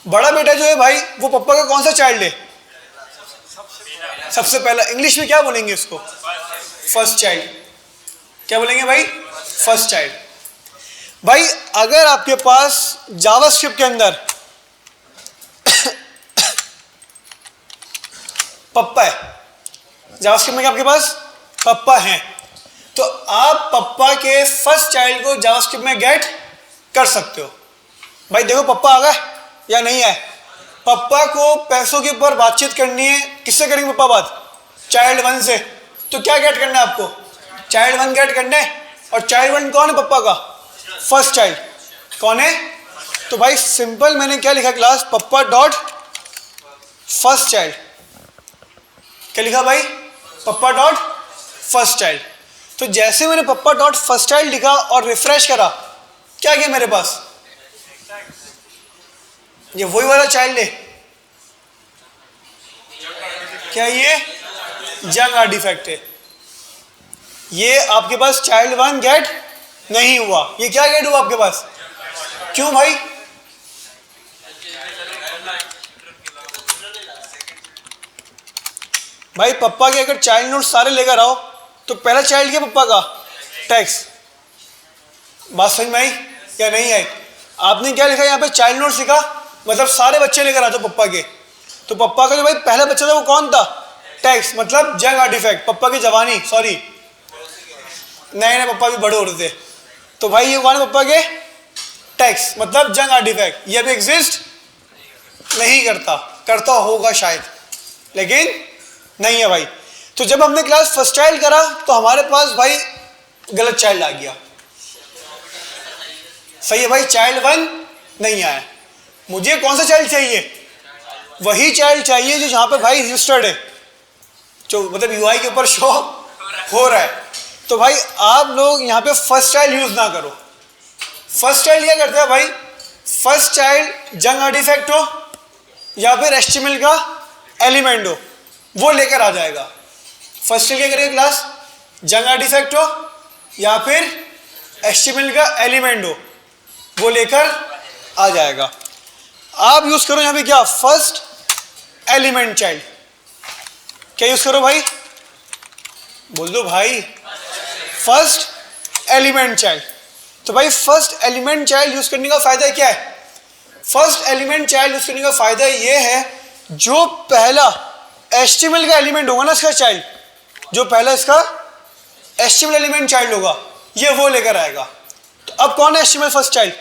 बड़ा बेटा जो है भाई वो पप्पा का कौन सा चाइल्ड है? सबसे पहला। इंग्लिश में क्या बोलेंगे इसको? First child. क्या बोलेंगे भाई? First child. भाई अगर आपके पास जावास्क्रिप्ट के अंदर पप्पा है, जावास्क्रिप्ट में क्या आपके पास पप्पा है, तो आप पप्पा के फर्स्ट चाइल्ड को जावास्क्रिप्ट में गेट कर सकते हो। भाई देखो पप्पा आ गए या नहीं आए? पप्पा को पैसों के ऊपर बातचीत करनी है, किससे करेंगे पप्पा बात? चाइल्ड 1 से। तो क्या गेट करना है आपको? चाइल्ड 1 गेट करना है। और चाइल्ड 1 कौन है पप्पा का? First child. कौन है? तो भाई सिंपल मैंने क्या लिखा क्लास? पप्पा डॉट फर्स्ट चाइल्ड। क्या लिखा भाई? पप्पा डॉट फर्स्ट चाइल्ड। तो जैसे मैंने पप्पा डॉट फर्स्ट चाइल्ड लिखा और रिफ्रेश करा, क्या गया मेरे पास? ये वही वाला चाइल्ड है। क्या ये जंग आर्टिफैक्ट है? ये आपके पास चाइल्ड 1 गेट नहीं हुआ। ये क्या गेट हुआ आपके पास? क्यों भाई? भाई पप्पा के अगर चाइल्ड नोट सारे लेकर आओ तो पहला चाइल्ड क्या पप्पा का? टेक्स्ट। बात समझ में आई या नहीं आई? आपने क्या लिखा यहाँ पे? चाइल्ड नोट लिखा, मतलब सारे बच्चे लेकर आते पप्पा के। तो पप्पा का जो भाई पहला बच्चा था वो कौन था? टैक्स, मतलब जंग आर्टिफैक्ट, पप्पा की जवानी, सॉरी नए नए पप्पा भी बड़े हो रहे थे। तो भाई ये कौन है पप्पा के? टैक्स, मतलब जंग आर्टिफैक्ट। ये भी एग्जिस्ट नहीं करता, करता होगा शायद, लेकिन नहीं है भाई। तो जब हमने क्लास फर्स्ट चाइल्ड करा तो हमारे पास भाई गलत चाइल्ड आ गया। सही है भाई, चाइल्ड 1 नहीं आया। मुझे कौन सा चाइल्ड चाहिए? वही चाइल्ड चाहिए जो जहां पे भाई रजिस्टर्ड है, जो मतलब यूआई के ऊपर शो हो रहा है। तो भाई आप लोग यहाँ पे फर्स्ट चाइल्ड यूज ना करो। फर्स्ट चाइल्ड क्या करता है भाई? फर्स्ट चाइल्ड जंग आर्टिफैक्ट हो या फिर एचटीएमएल का एलिमेंट हो, वो लेकर आ जाएगा। फर्स्ट चाइल्ड क्या करेगा क्लास? जंग आर्टिफैक्ट हो या फिर एचटीएमएल का एलिमेंट हो, वो लेकर आ जाएगा। आप यूज करो यहाँ पे क्या? First element child. क्या यूज करो भाई? बोल दो भाई, फर्स्ट एलिमेंट चाइल्ड। तो भाई फर्स्ट एलिमेंट चाइल्ड यूज करने का फायदा क्या है? फर्स्ट एलिमेंट चाइल्ड यूज करने का फायदा ये है, जो पहला एचटीएमएल का एलिमेंट होगा ना इसका चाइल्ड, जो पहला इसका एचटीएमएल एलिमेंट चाइल्ड होगा, ये वो लेकर आएगा। तो अब कौन है एचटीएमएल फर्स्ट चाइल्ड?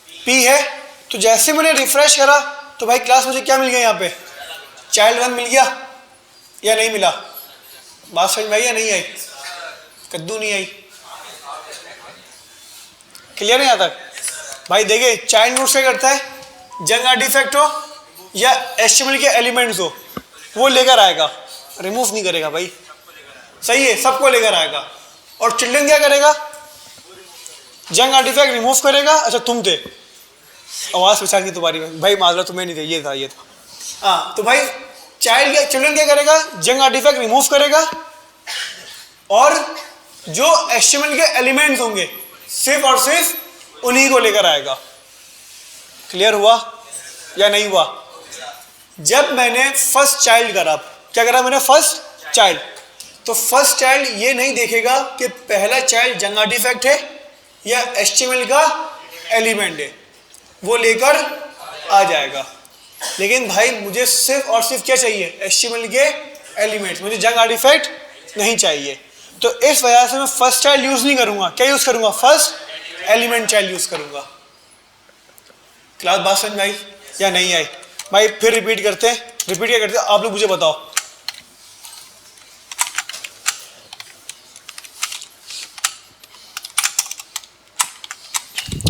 पी है। तो जैसे मैंने रिफ्रेश करा तो भाई क्लास मुझे क्या मिल गया? यहाँ पे चाइल्ड 1 मिल गया या नहीं मिला? बात समझ में आई या नहीं आई? कद्दू नहीं आई? क्लियर है यहाँ तक? भाई देखिए, चाइल्ड नोट से करता है, जंग आर्टिफैक्ट हो या एचटीएमएल के एलिमेंट्स हो, वो लेकर आएगा, रिमूव नहीं करेगा भाई। सही है, सबको लेकर आएगा। और चिल्ड्रन क्या करेगा? जंग आर्टिफैक्ट रिमूव करेगा। अच्छा तुम थे, आवाज पहचान की तुम्हारी में भाई, माजरा तुम्हें नहीं थे, ये था ये था। हाँ, तो भाई चिल्ड्रन क्या करेगा? जंग आर्टिफैक्ट रिमूव करेगा और जो एचटीएमएल के एलिमेंट्स होंगे सिर्फ और सिर्फ उन्हीं को लेकर आएगा। क्लियर हुआ या नहीं हुआ? जब मैंने फर्स्ट चाइल्ड करा, क्या करा मैंने? First child. तो फर्स्ट चाइल्ड ये नहीं देखेगा कि पहला चाइल्ड जंग आर्टिफैक्ट है या एचटीएमएल का एलिमेंट है, वो लेकर आ जाएगा। लेकिन भाई मुझे सिर्फ और सिर्फ क्या चाहिए? एचटीएमएल के एलिमेंट्स, मुझे जंग आर्टिफैक्ट नहीं चाहिए। तो इस वजह से मैं फर्स्ट चाइल्ड यूज नहीं करूंगा। क्या यूज करूंगा? फर्स्ट एलिमेंट चाइल्ड यूज करूंगा। क्लास बात समझ में आई या नहीं आई? भाई फिर रिपीट करते हैं। रिपीट क्या करते हैं आप लोग मुझे बताओ।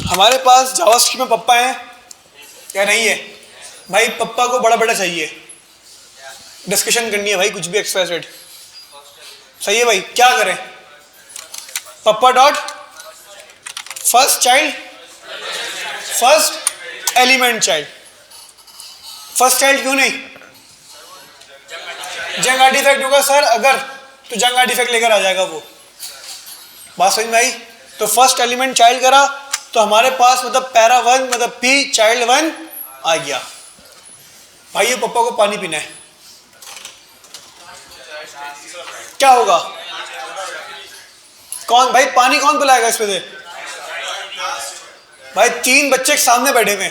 हमारे पास जावास्क्रिप्ट में पप्पा है या नहीं है? भाई पप्पा को बड़ा बेटा चाहिए, डिस्कशन करनी है भाई, कुछ भी एक्सप्रेसेड। सही है भाई, क्या करें? Papa dot first child, first element child. First child क्यों नहीं? जंग आर्टिफैक्ट होगा सर अगर, तो जंग आर्टिफैक्ट लेकर आ जाएगा वो। बात समझ में आई? तो फर्स्ट एलिमेंट चाइल्ड करा तो हमारे पास मतलब पैरा 1 मतलब पी चाइल्ड 1 आ गया। भाई ये पप्पा को पानी पीना है, क्या होगा? कौन भाई पानी कौन पिलाएगा इसमें से? भाई 3 बच्चे एक सामने बैठे हुए,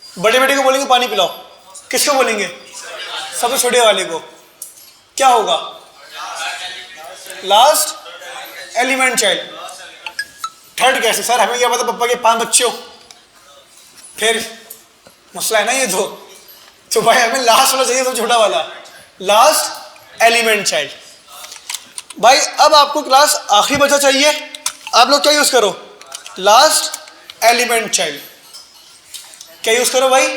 बड़े बेटे को बोलेंगे पानी पिलाओ, किसको बोलेंगे? सबसे छोटे वाले को। क्या होगा? Last element child. थर्ड कैसे सर? हमें क्या पता पप्पा के 5 बच्चे हो, फिर मसला है ना ये तो भाई हमें लास्ट वाला चाहिए, तो छोटा वाला, लास्ट एलिमेंट चाइल्ड। भाई अब आपको क्लास आखिरी बच्चा चाहिए, आप लोग क्या यूज करो? Last element child. क्या यूज करो भाई?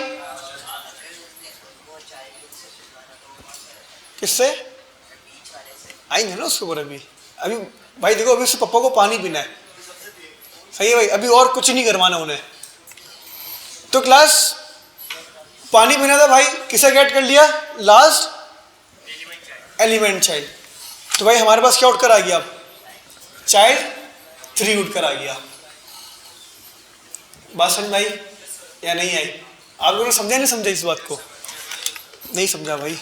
किससे आएंगे ना उसके ऊपर? अभी भाई देखो, अभी उससे पप्पा को पानी पीना है। सही है भाई, अभी और कुछ नहीं करवाना उन्हें। तो क्लास पानी पीना था भाई, किसे गेट कर लिया? Last element child. तो भाई हमारे पास क्या उठ कर आ गया? अब चाइल्ड 3 उठ कर आ गया। बात समझ में आई या नहीं आई? आप लोगों ने समझा नहीं समझा इस बात को? नहीं समझा भाई।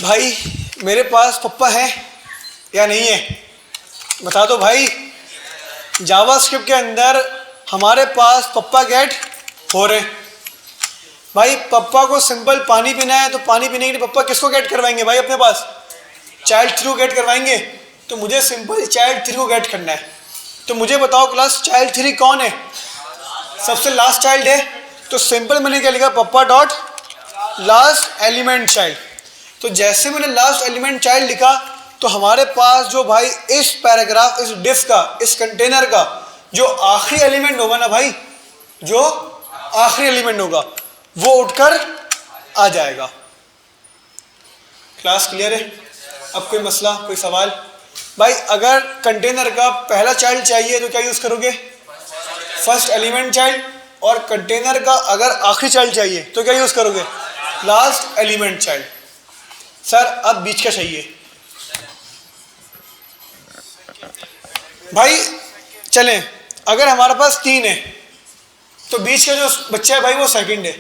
भाई मेरे पास पप्पा है या नहीं है? बता दो भाई। जावास्क्रिप्ट के अंदर हमारे पास पप्पा गेट हो रहे। भाई पप्पा को सिंपल पानी पीना है, तो पानी पीने के लिए पप्पा किसको गेट करवाएंगे भाई? अपने पास चाइल्ड 3 को गेट करवाएंगे। तो मुझे सिंपल चाइल्ड 3 को गेट करना है। तो मुझे बताओ क्लास चाइल्ड 3 कौन है? सबसे लास्ट चाइल्ड है। तो सिंपल मैंने क्या लिखा? पप्पा डॉट लास्ट एलिमेंट चाइल्ड। तो जैसे मैंने लास्ट एलिमेंट चाइल्ड लिखा तो हमारे पास जो भाई इस पैराग्राफ, इस डिफ का, इस कंटेनर का जो आखिरी एलिमेंट होगा ना भाई, जो आखिरी एलिमेंट होगा वो उठकर आ जाएगा। क्लास क्लियर है? अब कोई मसला, कोई सवाल? भाई अगर कंटेनर का पहला चाइल्ड चाहिए तो क्या यूज करोगे? First element child. और कंटेनर का अगर आखिरी चाइल्ड चाहिए तो क्या यूज करोगे? Last element child. सर अब बीच का चाहिए। भाई चलें, अगर हमारे पास 3 है तो बीच का जो बच्चा है भाई वो सेकंड है।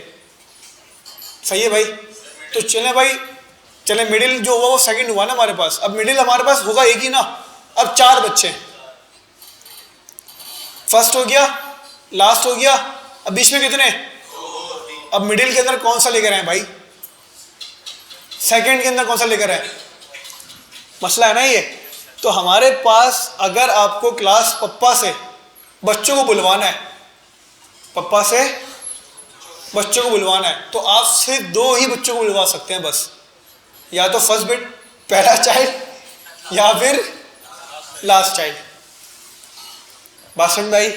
सही है भाई? तो चलें भाई, चलें मिडिल जो हुआ वो सेकंड हुआ ना हमारे पास। अब मिडिल हमारे पास होगा एक ही ना। अब 4 बच्चे, फर्स्ट हो गया, लास्ट हो गया, अब बीच में कितने? अब मिडिल के अंदर कौन सा लेकर आए भाई? सेकंड के अंदर कौन सा लेकर आए? मसला है ना ये। तो हमारे पास अगर आपको क्लास पप्पा से बच्चों को बुलवाना है, पप्पा से बच्चों को बुलवाना है, तो आप सिर्फ 2 ही बच्चों को बुलवा सकते हैं बस। या तो फर्स्ट बिट पहला चाइल्ड या फिर लास्ट चाइल्ड। बासन भाई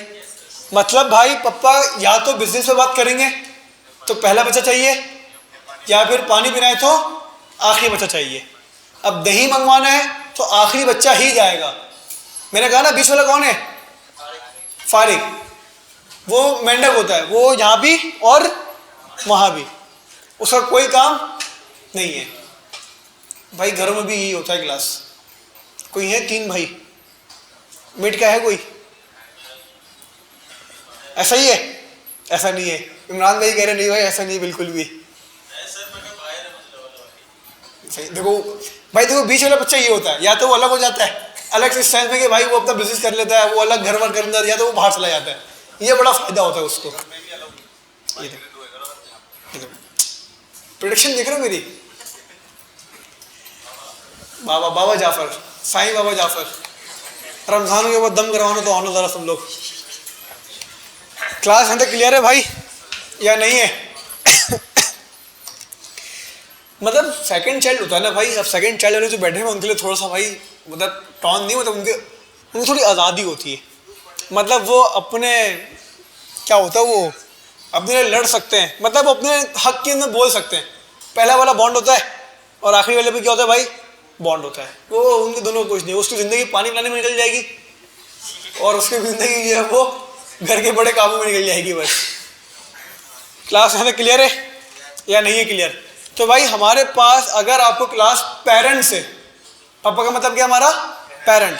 मतलब भाई पप्पा या तो बिजनेस पे बात करेंगे तो पहला बच्चा चाहिए, या फिर पानी पीना है तो आखिरी बच्चा चाहिए। अब दही मंगवाना है तो आखिरी बच्चा ही जाएगा। मैंने कहा ना बीच वाला कौन है? फारिग। वो मेंढक होता है, वो यहाँ भी और वहाँ भी, उसका कोई काम नहीं है। भाई घरों में भी यही होता है क्लास। कोई है 3 भाई, मिड का है कोई? ऐसा ही है? ऐसा नहीं है। इमरान भाई कह रहे नहीं भाई ऐसा नहीं बिल्कुल भी। सही देखो भाई, देखो बीच वाला बच्चा ये होता है, या तो वो अलग हो जाता है, अलग से सेंस में कि भाई वो अपना बिजनेस कर लेता है, वो अलग घर वर कर लेता है, या तो वो बाहर चला जाता है। ये बड़ा फायदा होता है उसको। प्रोडक्शन देख रहे हो मेरी? बाबा जाफर, साईं बाबा जाफर, रमजान के बाद दम करवाना तो आना जरा सब लोग। क्लास यहाँ तक क्लियर है भाई या नहीं है? मतलब सेकंड चाइल्ड होता है ना भाई। अब सेकंड चाइल्ड वाले जो बैठे हैं उनके लिए थोड़ा सा भाई मतलब टॉन नहीं, मतलब उनको थोड़ी आज़ादी होती है। मतलब वो अपने क्या होता है, वो अपने लिए लड़ सकते हैं, मतलब अपने हक के अंदर बोल सकते हैं। पहला वाला बॉन्ड होता है और आखिरी वाले पे क्या होता है भाई? बॉन्ड होता है। वो उनके दोनों कुछ नहीं, उसकी ज़िंदगी पानी पिलाने में निकल जाएगी और उसकी ज़िंदगी जो है वो घर के बड़े कामों में निकल जाएगी बस। क्लास यहाँ तक क्लियर है या नहीं है क्लियर? तो भाई हमारे पास अगर आपको क्लास पेरेंट से, पापा का मतलब क्या हमारा? पेरेंट।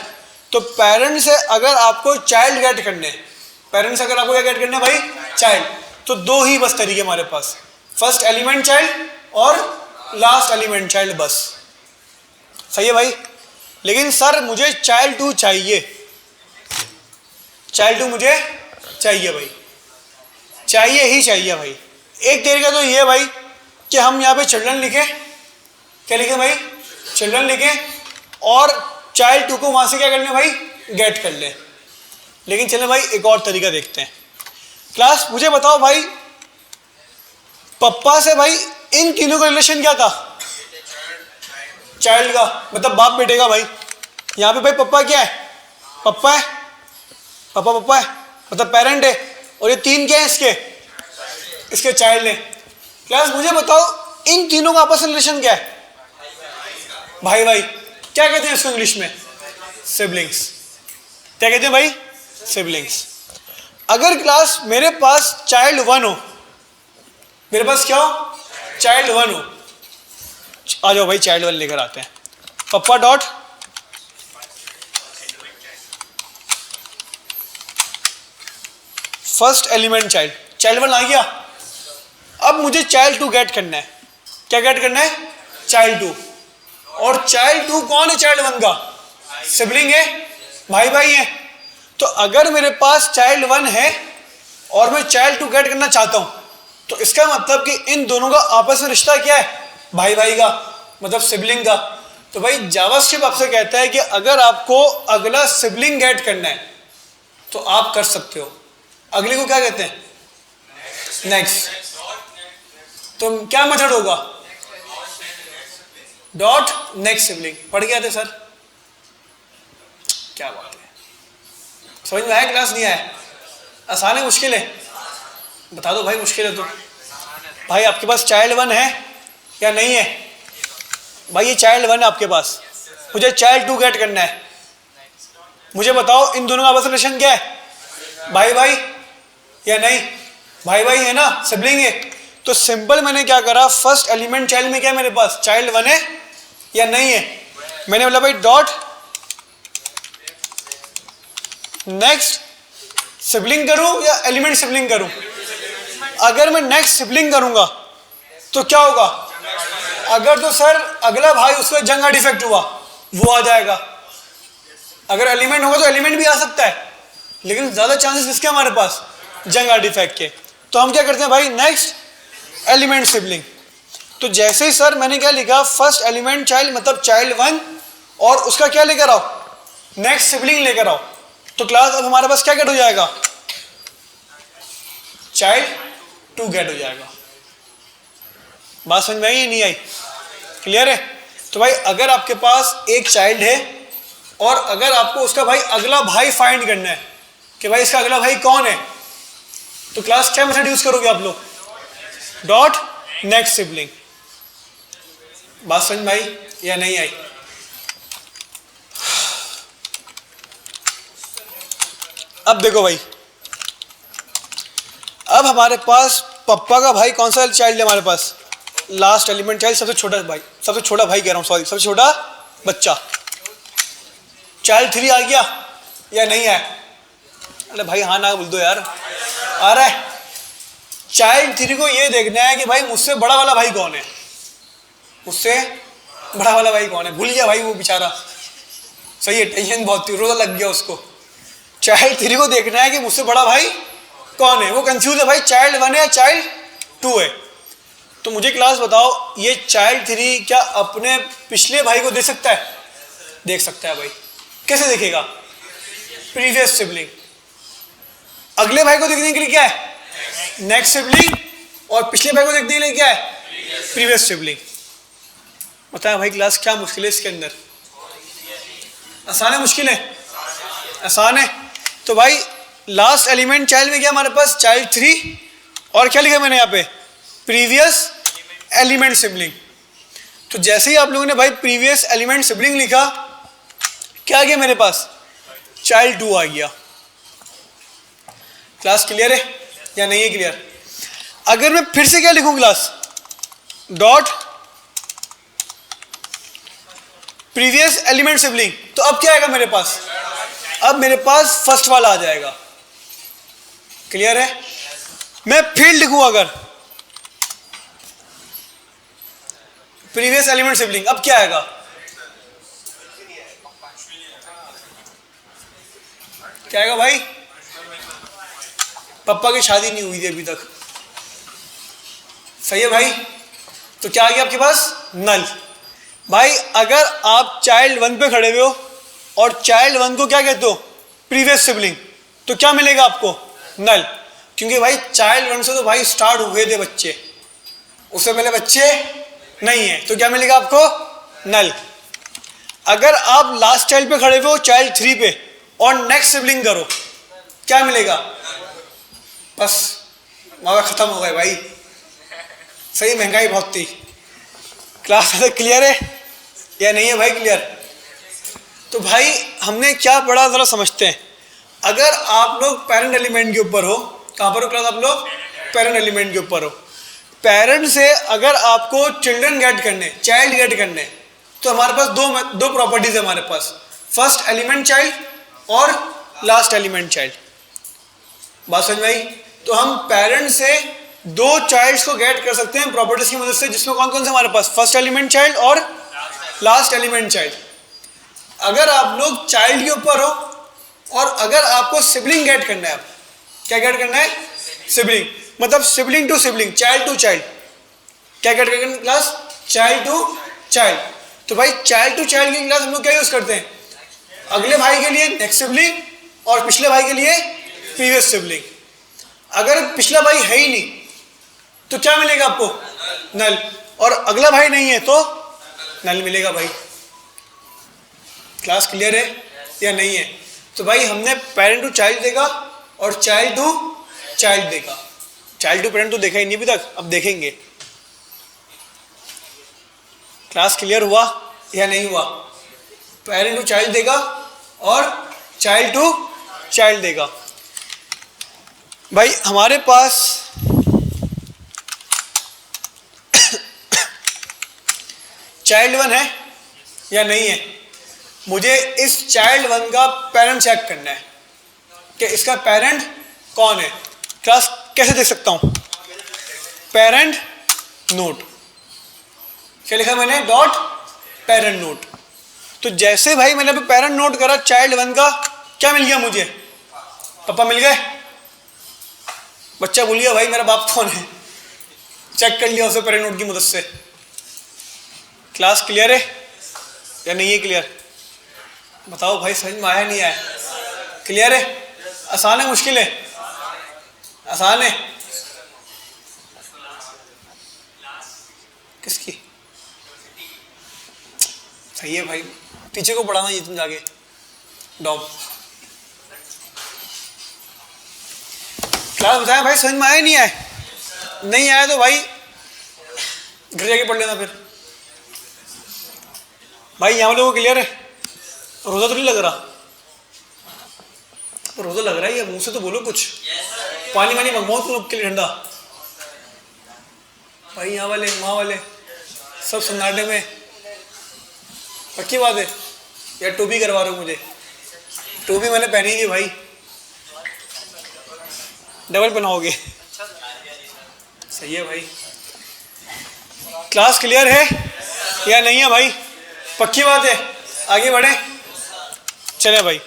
तो पेरेंट से अगर आपको चाइल्ड गेट करने, पेरेंट से अगर आपको क्या गेट करना है भाई? चाइल्ड। तो 2 ही बस तरीके हमारे पास, फर्स्ट एलिमेंट चाइल्ड और लास्ट एलिमेंट चाइल्ड बस। सही है भाई? लेकिन सर मुझे चाइल्ड 2 चाहिए, चाइल्ड 2 मुझे चाहिए भाई, चाहिए ही चाहिए भाई। एक तरीका तो ये भाई कि हम यहाँ पे चिल्ड्रन लिखें, क्या लिखें भाई? चिल्ड्रन लिखें और चाइल्ड 2 को वहाँ से क्या कर लें भाई? गेट कर लें। लेकिन चलें भाई एक और तरीका देखते हैं। क्लास मुझे बताओ भाई पप्पा से भाई इन तीनों का रिलेशन क्या था? चाइल्ड का, मतलब बाप बेटे का भाई। यहाँ पे भाई पप्पा क्या है? पप्पा है, पप्पा है मतलब पेरेंट है, और ये 3 क्या है इसके? इसके चाइल्ड है। क्लास मुझे बताओ इन तीनों का आपस में रिलेशन क्या है? भाई भाई। क्या कहते हैं इसको इंग्लिश में? सिबलिंग्स। क्या कहते हैं भाई? सिबलिंग्स। अगर क्लास मेरे पास चाइल्ड 1 हो, मेरे पास क्या हो? चाइल्ड 1 हो। आ जाओ भाई चाइल्ड 1 लेकर आते हैं। Papa dot first element child, child 1 आ गया। अब मुझे चाइल्ड 2 गेट करना है। क्या गेट करना है? चाइल्ड 2। और चाइल्ड 2 कौन है? चाइल्ड 1 का सिबलिंग है, भाई भाई है। तो अगर मेरे पास चाइल्ड 1 है और मैं चाइल्ड 2 गेट करना चाहता हूं, तो इसका मतलब कि इन दोनों का आपस में रिश्ता क्या है? भाई भाई का, मतलब सिबलिंग का। तो भाई जावास्क्रिप्ट आपसे कहता है कि अगर आपको अगला सिबलिंग गेट करना है तो आप कर सकते हो। अगले को क्या कहते हैं? नेक्स्ट। तो क्या मेथड होगा? Dot next sibling. पढ़ गया थे सर? क्या बात है, समझ में आया? क्लास नहीं आया? आसान है मुश्किल है? बता दो भाई, मुश्किल है तो। भाई आपके पास चाइल्ड 1 है या नहीं है? भाई ये चाइल्ड 1 है आपके पास, मुझे चाइल्ड 2 गेट करना है। मुझे बताओ इन दोनों का आपस में रिलेशन क्या है? भाई भाई या नहीं? भाई भाई है ना, सिबलिंग है। तो सिंपल मैंने क्या करा, फर्स्ट एलिमेंट चाइल्ड में क्या है मेरे पास? चाइल्ड 1 है या नहीं है? मैंने बोला भाई डॉट नेक्स्ट सिबलिंग करूं या एलिमेंट सिबलिंग करूं? अगर मैं नेक्स्ट सिबलिंग करूंगा तो क्या होगा? अगर तो सर अगला भाई उसका जंगा डिफेक्ट हुआ वो आ जाएगा। अगर एलिमेंट होगा तो एलिमेंट भी आ सकता है, लेकिन ज्यादा चांसेस किसके हमारे पास? जंगा डिफेक्ट के। तो हम क्या करते हैं भाई? Next element sibling. तो जैसे ही सर मैंने क्या लिखा, फर्स्ट एलिमेंट चाइल्ड मतलब चाइल्ड 1 और उसका क्या लेकर आओ? नेक्स्ट सिबलिंग लेकर आओ। तो क्लास अब हमारे पास क्या गेट हो जाएगा? चाइल्ड 2 गेट हो जाएगा। बात समझ में आई या नहीं आई? क्लियर है? तो भाई अगर आपके पास एक चाइल्ड है और अगर आपको उसका भाई अगला भाई फाइंड करना है कि भाई इसका अगला भाई कौन है, तो क्लास क्या मेथड यूज करोगे आप लोग? Dot next sibling. बात समझ में आई या नहीं आई? अब देखो भाई, अब हमारे पास पप्पा का भाई कौन सा चाइल्ड है हमारे पास? लास्ट एलिमेंट चाइल्ड, सबसे छोटा भाई, सबसे छोटा भाई कह रहा हूं, सॉरी, सबसे छोटा बच्चा। चाइल्ड 3 आ गया या नहीं है? अरे भाई हाँ ना बोल दो यार, आ रहा है। चाइल्ड 3 को ये देखना है कि भाई मुझसे बड़ा वाला भाई कौन है, मुझसे बड़ा वाला भाई कौन है। भूल गया भाई वो बेचारा, सही है, टेंशन बहुत थी, रोजा लग गया उसको। चाइल्ड 3 को देखना है कि मुझसे बड़ा भाई कौन है। वो कंफ्यूज है भाई, चाइल्ड 1 है या चाइल्ड 2 है। तो मुझे क्लास बताओ, ये चाइल्ड 3 क्या अपने पिछले भाई को देख सकता है? देख सकता है भाई। कैसे देखेगा? Previous sibling. अगले भाई को देखने के लिए क्या है? Next sibling. और पिछले भाई को देखने के लिए क्या है? Previous sibling. बताया भाई क्लास क्या मुश्किल है इसके अंदर? आसान है मुश्किल है? आसान है। तो भाई लास्ट एलिमेंट चाइल्ड में क्या हमारे पास? चाइल्ड 3 और क्या लिखा मैंने यहाँ पे? Previous element sibling. तो जैसे ही आप लोगों ने भाई प्रीवियस एलिमेंट सिबलिंग लिखा, क्या आ गया मेरे पास? चाइल्ड 2 आ गया। क्लास क्लियर है या नहीं है क्लियर? अगर मैं फिर से क्या लिखूं class? Dot previous element sibling, तो अब क्या आएगा मेरे पास? अब मेरे पास फर्स्ट वाला आ जाएगा। क्लियर है? मैं फिर लिखूं अगर प्रीवियस एलिमेंट सिबलिंग, अब क्या आएगा? क्या आएगा भाई? पापा की शादी नहीं हुई थी अभी तक, सही है भाई। तो क्या आ गया आपके पास? नल। भाई अगर आप चाइल्ड 1 पे खड़े हुए हो और चाइल्ड 1 को क्या कहते हो? प्रीवियस सिबलिंग, तो क्या मिलेगा आपको? नल। क्योंकि भाई चाइल्ड 1 से तो भाई स्टार्ट हुए थे बच्चे, उससे पहले बच्चे नहीं है, तो क्या मिलेगा आपको? नल। अगर आप लास्ट चाइल्ड पे खड़े हुए हो चाइल्ड 3 पे और नेक्स्ट सिबलिंग करो, क्या मिलेगा? बस मौका खत्म हो गया भाई, सही महंगाई बहुत थी। क्लास क्लियर है या नहीं है भाई? क्लियर? तो भाई हमने क्या पढ़ा जरा समझते हैं। अगर आप लोग पेरेंट एलिमेंट के ऊपर हो, कहां पर हो क्लास आप लोग? पेरेंट एलिमेंट के ऊपर हो। पेरेंट से अगर आपको चिल्ड्रन गेट करने, चाइल्ड गेट करने, तो हमारे पास दो प्रॉपर्टीज है हमारे पास, फर्स्ट एलिमेंट चाइल्ड और लास्ट एलिमेंट चाइल्ड। बात समझ में आई? तो हम पेरेंट से 2 चाइल्ड्स को गेट कर सकते हैं प्रॉपर्टीज की मदद से, जिसमें कौन कौन से हमारे पास? फर्स्ट एलिमेंट चाइल्ड और लास्ट एलिमेंट चाइल्ड। अगर आप लोग चाइल्ड के ऊपर हो और अगर आपको सिबलिंग गेट करना है, अब क्या गेट करना है, सिबलिंग, मतलब sibling to sibling, child to child, क्या गेट करना है क्लास, चाइल्ड टू चाइल्ड। तो भाई चाइल्ड टू चाइल्ड की क्लास हम लोग क्या यूज करते हैं, अगले भाई के लिए नेक्स्ट सिबलिंग और पिछले भाई के लिए प्रीवियस सिबलिंग। अगर पिछला भाई है ही नहीं तो क्या मिलेगा आपको, नल, और अगला भाई नहीं है तो नल मिलेगा भाई। क्लास क्लियर है या नहीं है? तो भाई हमने पेरेंट टू चाइल्ड देखा और चाइल्ड टू चाइल्ड देखा, चाइल्ड टू पेरेंट तो देखा ही नहीं अभी तक, अब देखेंगे। क्लास क्लियर हुआ या नहीं हुआ? पेरेंट टू चाइल्ड देखा और चाइल्ड टू चाइल्ड देखा। भाई हमारे पास चाइल्ड वन है या नहीं है? मुझे इस चाइल्ड वन का पेरेंट चेक करना है कि इसका पेरेंट कौन है। क्लास कैसे देख सकता हूं, पेरेंट नोट, क्या लिखा मैंने, डॉट पेरेंट नोट। तो जैसे भाई मैंने अभी पेरेंट नोट करा चाइल्ड वन का, क्या मिल गया मुझे, पापा मिल गए। बच्चा भूल गया भाई मेरा बाप कौन है, चेक कर लिया उसे पेरेंट नोट की मदद से। क्लास क्लियर है या नहीं है? क्लियर बताओ भाई, समझ में आया नहीं आया? क्लियर है? आसान है मुश्किल है? आसान है। किसकी? सही है भाई, टीचर को पढ़ाना ये तुम जाके डॉम। क्लास बताया भाई, समझ में आया नहीं आया? नहीं आया तो भाई घर जाके पढ़ लेना फिर। भाई यहाँ वालों को क्लियर है? रोजा तो नहीं लग रहा? रोजा लग रहा है या मुंह से तो बोलो कुछ, पानी वानी मंगवाओ तुम लोग के लिए ठंडा। भाई यहाँ वाले वहाँ वाले सब सन्नाटे में, पक्की बात है? या टोपी करवा रहे हो मुझे? टोपी मैंने पहनी थी भाई, डबल पहनाओगे? सही है भाई। क्लास क्लियर है या नहीं है भाई? पक्की बात है? आगे बढ़े चले भाई।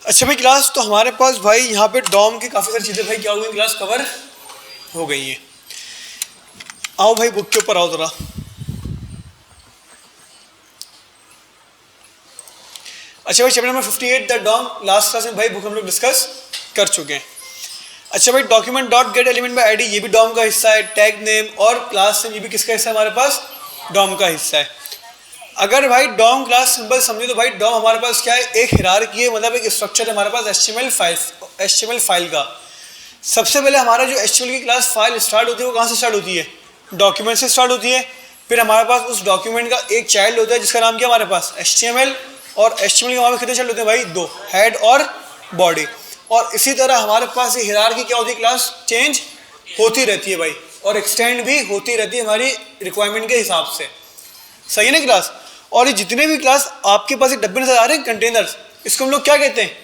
अच्छा भाई क्लास, तो हमारे पास भाई यहाँ पे डॉम की काफ़ी सारी चीज़ें भाई क्या हो गई, क्लास कवर हो गई है। आओ भाई बुक के ऊपर आओ जरा। अच्छा भाई chapter number 58 the DOM, last class में भाई बुक हम लोग डिस्कस कर चुके हैं। अच्छा भाई document dot get element by ID, ये भी डॉम का हिस्सा है। टैग नेम और क्लास नेम, ये भी किसका हिस्सा है हमारे पास, डॉम का हिस्सा है। अगर भाई डॉम क्लास सिंबल समझे तो भाई डॉम हमारे पास क्या है, एक हिरार्की है, मतलब एक स्ट्रक्चर है हमारे पास HTML फाइल का। सबसे पहले हमारा जो HTML की क्लास फाइल स्टार्ट होती है वो कहाँ से स्टार्ट होती है, डॉक्यूमेंट से स्टार्ट होती है। फिर हमारे पास उस डॉक्यूमेंट का एक चाइल्ड होता है जिसका नाम क्या हमारे पास HTML, और HTML के हमारे कितने चाइल्ड होते हैं भाई, दो, हेड और बॉडी। और इसी तरह हमारे पास ये हिरार्की क्या होती है, क्लास चेंज होती रहती है भाई, और एक्सटेंड भी होती रहती है हमारी रिक्वायरमेंट के हिसाब से। सही है ना क्लास? और ये जितने भी क्लास आपके पास एक डब्बे नजर आ रहे हैं कंटेनर्स, इसको हम लोग क्या कहते हैं,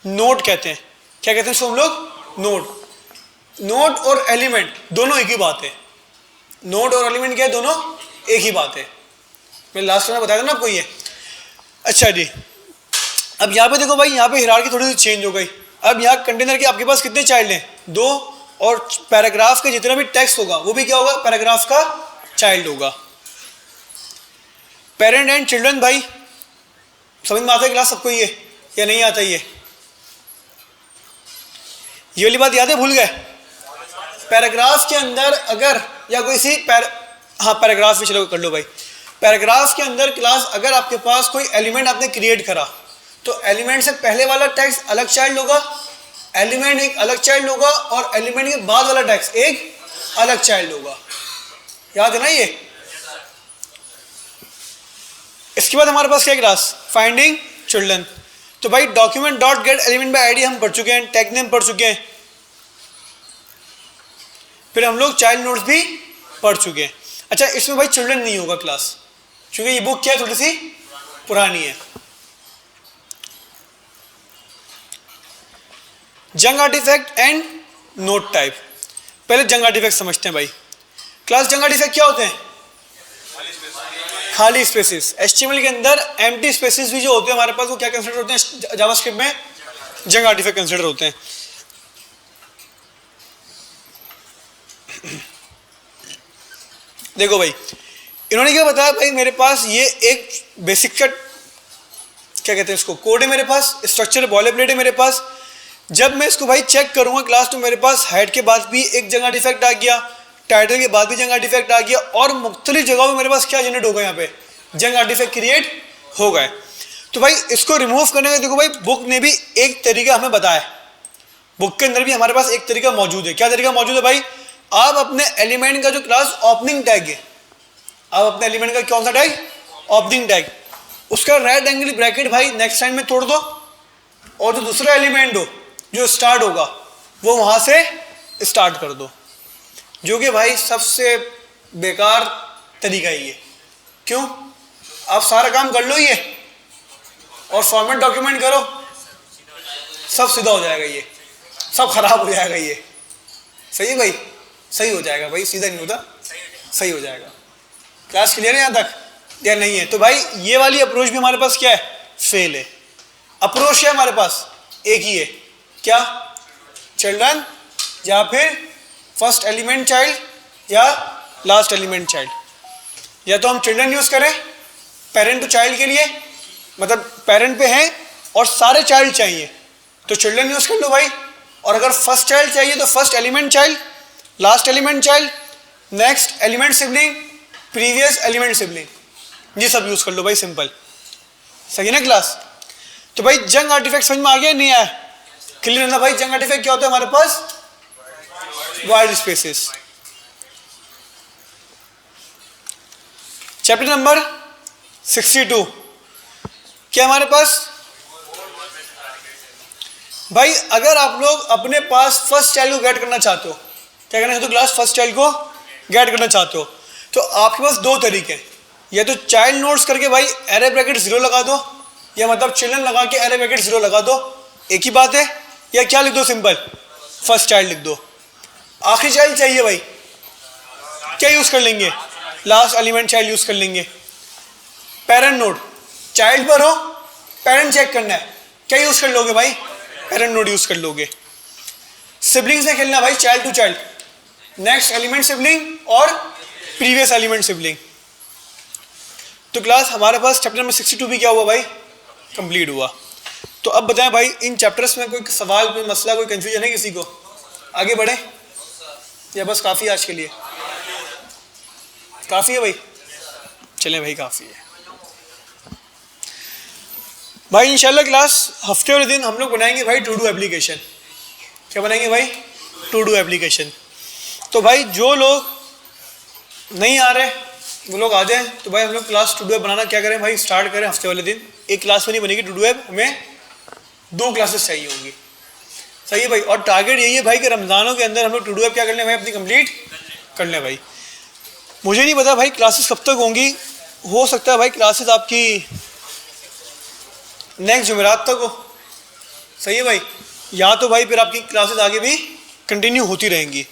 नोड कहते हैं। क्या कहते हैं इसको हम लोग, नोड। नोड और एलिमेंट दोनों एक ही बात है। नोड और एलिमेंट क्या है, दोनों एक ही बात है। मैं लास्ट में बताया था ना आपको ये। अच्छा जी, अब यहाँ पे देखो भाई, यहाँ पे हिरार्की थोड़ी सी चेंज हो गई। अब यहाँ कंटेनर के आपके पास कितने चाइल्ड हैं, दो, और पैराग्राफ के जितना भी टेक्स्ट होगा वो भी क्या होगा, पैराग्राफ का चाइल्ड होगा। पेरेंट एंड चिल्ड्रन भाई समझ में आता है क्लास सबको ये या नहीं आता? ये वाली बात याद है, भूल गए? पैराग्राफ के अंदर अगर या कोई सी पैराग्राफ भी चलो कर लो भाई। पैराग्राफ के अंदर क्लास अगर आपके पास कोई एलिमेंट आपने क्रिएट करा तो एलिमेंट से पहले वाला टेक्स्ट अलग चाइल्ड होगा, एलिमेंट एक अलग चाइल्ड होगा, और एलिमेंट के बाद वाला टेक्स्ट एक अलग चाइल्ड होगा। याद है ना ये? इसके बाद हमारे पास क्या क्लास, फाइंडिंग चिल्ड्रन। तो भाई document dot get element by ID हम पढ़ चुके हैं, टैग नेम पढ़ चुके हैं, फिर हम लोग चाइल्ड नोड्स भी पढ़ चुके हैं। अच्छा, इसमें भाई चिल्ड्रन नहीं होगा क्लास, क्योंकि ये बुक क्या है, थोड़ी सी पुरानी है। जंग आर्टिफैक्ट एंड नोट टाइप। पहले जंग आर्टिफैक्ट समझते हैं भाई। क्लास, जंग आर्टिफैक्ट क्या होते हैं? खाली स्पेसेस। एचटीएमएल के अंदर एम्प्टी स्पेसेस भी जो होते हैं हमारे पास, वो क्या कंसीडर होते हैं जावास्क्रिप्ट में? जंग आर्टिफैक्ट कंसीडर होते हैं। देखो भाई, इन्होंने क्या बताया भाई, मेरे पास ये एक बेसिक का क्या कहते हैं इसको, कोड है मेरे पास, स्ट्रक्चर बॉयलरप्लेट है मेरे पास। जब मैं इसको भाई चेक करूंगा क्लास, तो मेरे पास हेड के बाद भी एक जंग आर्टिफैक्ट आ गया, टाइटल के बाद भी जंग आर्टिफैक्ट आ गया, और मुख्तलिफ जगहों में मेरे पास क्या जनरेट होगा, यहाँ पे जंग आर्टिफैक्ट क्रिएट हो गए। तो भाई इसको रिमूव करने का देखो भाई, बुक ने भी एक तरीका हमें बताया। बुक के अंदर भी हमारे पास एक तरीका मौजूद है। क्या तरीका मौजूद है भाई? आप अपने एलिमेंट का जो क्लास ओपनिंग टैग है, आप अपने एलिमेंट का कौन सा टैग? ओपनिंग टैग, उसका राइट एंगल ब्रैकेट भाई नेक्स्ट लाइन में तोड़ दो, और जो दूसरा एलिमेंट हो जो स्टार्ट होगा वो वहां से स्टार्ट कर दो, जो कि भाई सबसे बेकार तरीका ही है। क्यों? आप सारा काम कर लो ये और फॉर्मेट डॉक्यूमेंट करो, सब सीधा हो जाएगा, ये सब खराब हो जाएगा। ये सही है भाई? सही हो जाएगा भाई, सीधा नहीं होता, सही हो जाएगा। क्लास क्लियर है यहाँ तक या नहीं है? तो भाई ये वाली अप्रोच भी हमारे पास क्या है? फेल है। अप्रोच है हमारे पास एक ही है, क्या? चिल्ड्रन या फिर फर्स्ट एलिमेंट चाइल्ड या लास्ट एलिमेंट चाइल्ड। या तो हम चिल्ड्रन यूज करें पेरेंट टू चाइल्ड के लिए, मतलब पेरेंट पे हैं और सारे चाइल्ड चाहिए तो चिल्ड्रन यूज कर लो भाई, और अगर फर्स्ट चाइल्ड चाहिए तो first element child, last element child, next element sibling, previous element sibling, ये सब यूज कर लो भाई, सिंपल। सही ना क्लास? तो भाई जंग आर्टिफैक्ट समझ में आ गया नहीं आया? क्लियर है ना भाई? जंग आर्टिफैक्ट क्या होता है हमारे पास? Wide spaces. चैप्टर नंबर 62 क्या हमारे पास भाई? अगर आप लोग अपने पास फर्स्ट चाइल्ड को गेट करना चाहते हो, क्या करना चाहते हो क्लास? फर्स्ट चाइल्ड को गेट करना चाहते हो, तो आपके पास दो तरीके हैं। या तो चाइल्ड नोट्स करके भाई एरे ब्रैकेट 0 लगा दो, या मतलब चिल्ड्रन लगा के एरे ब्रैकेट 0 लगा दो, एक ही बात है। या क्या लिख दो? सिंपल फर्स्ट चाइल्ड लिख दो। आखिरी चाइल्ड चाहिए भाई, क्या यूज कर लेंगे? लास्ट एलिमेंट चाइल्ड यूज कर लेंगे। पेरेंट नोड, चाइल्ड पर हो, पेरेंट चेक करना है, क्या यूज कर लोगे भाई? पेरेंट नोड यूज कर लोगे। सिबलिंग से खेलना भाई, child to child, next element sibling और प्रीवियस एलिमेंट सिबलिंग। तो क्लास हमारे पास चैप्टर नंबर 62 भी क्या हुआ भाई? कंप्लीट हुआ। तो अब बताएं भाई, इन चैप्टर्स में कोई सवाल, कोई मसला, कोई कंफ्यूजन है किसी को? आगे बढ़े या बस काफ़ी आज के लिए? काफ़ी है भाई? चलें भाई, काफ़ी है भाई। इंशाल्लाह क्लास हफ्ते वाले दिन हम लोग बनाएंगे भाई टू डू एप्लीकेशन। क्या बनाएंगे भाई? To do application. तो भाई जो लोग नहीं आ रहे वो लोग आ जाएं। तो भाई हम लोग क्लास टू डू ऐप बनाना क्या करें भाई? स्टार्ट करें हफ्ते वाले दिन। एक क्लास में नहीं बनेगी टू डू ऐप, हमें 2 क्लासेस चाहिए होंगी। सही है भाई? और टारगेट यही है भाई कि रमज़ानों के अंदर हम लोग टू डू ऐप क्या कर लें भाई? अपनी कंप्लीट कर लें भाई। मुझे नहीं पता भाई क्लासेस कब तक होंगी, हो सकता है भाई क्लासेस आपकी नेक्स्ट जुमेरात तक हो। सही है भाई? या तो भाई फिर आपकी क्लासेस आगे भी कंटिन्यू होती रहेंगी।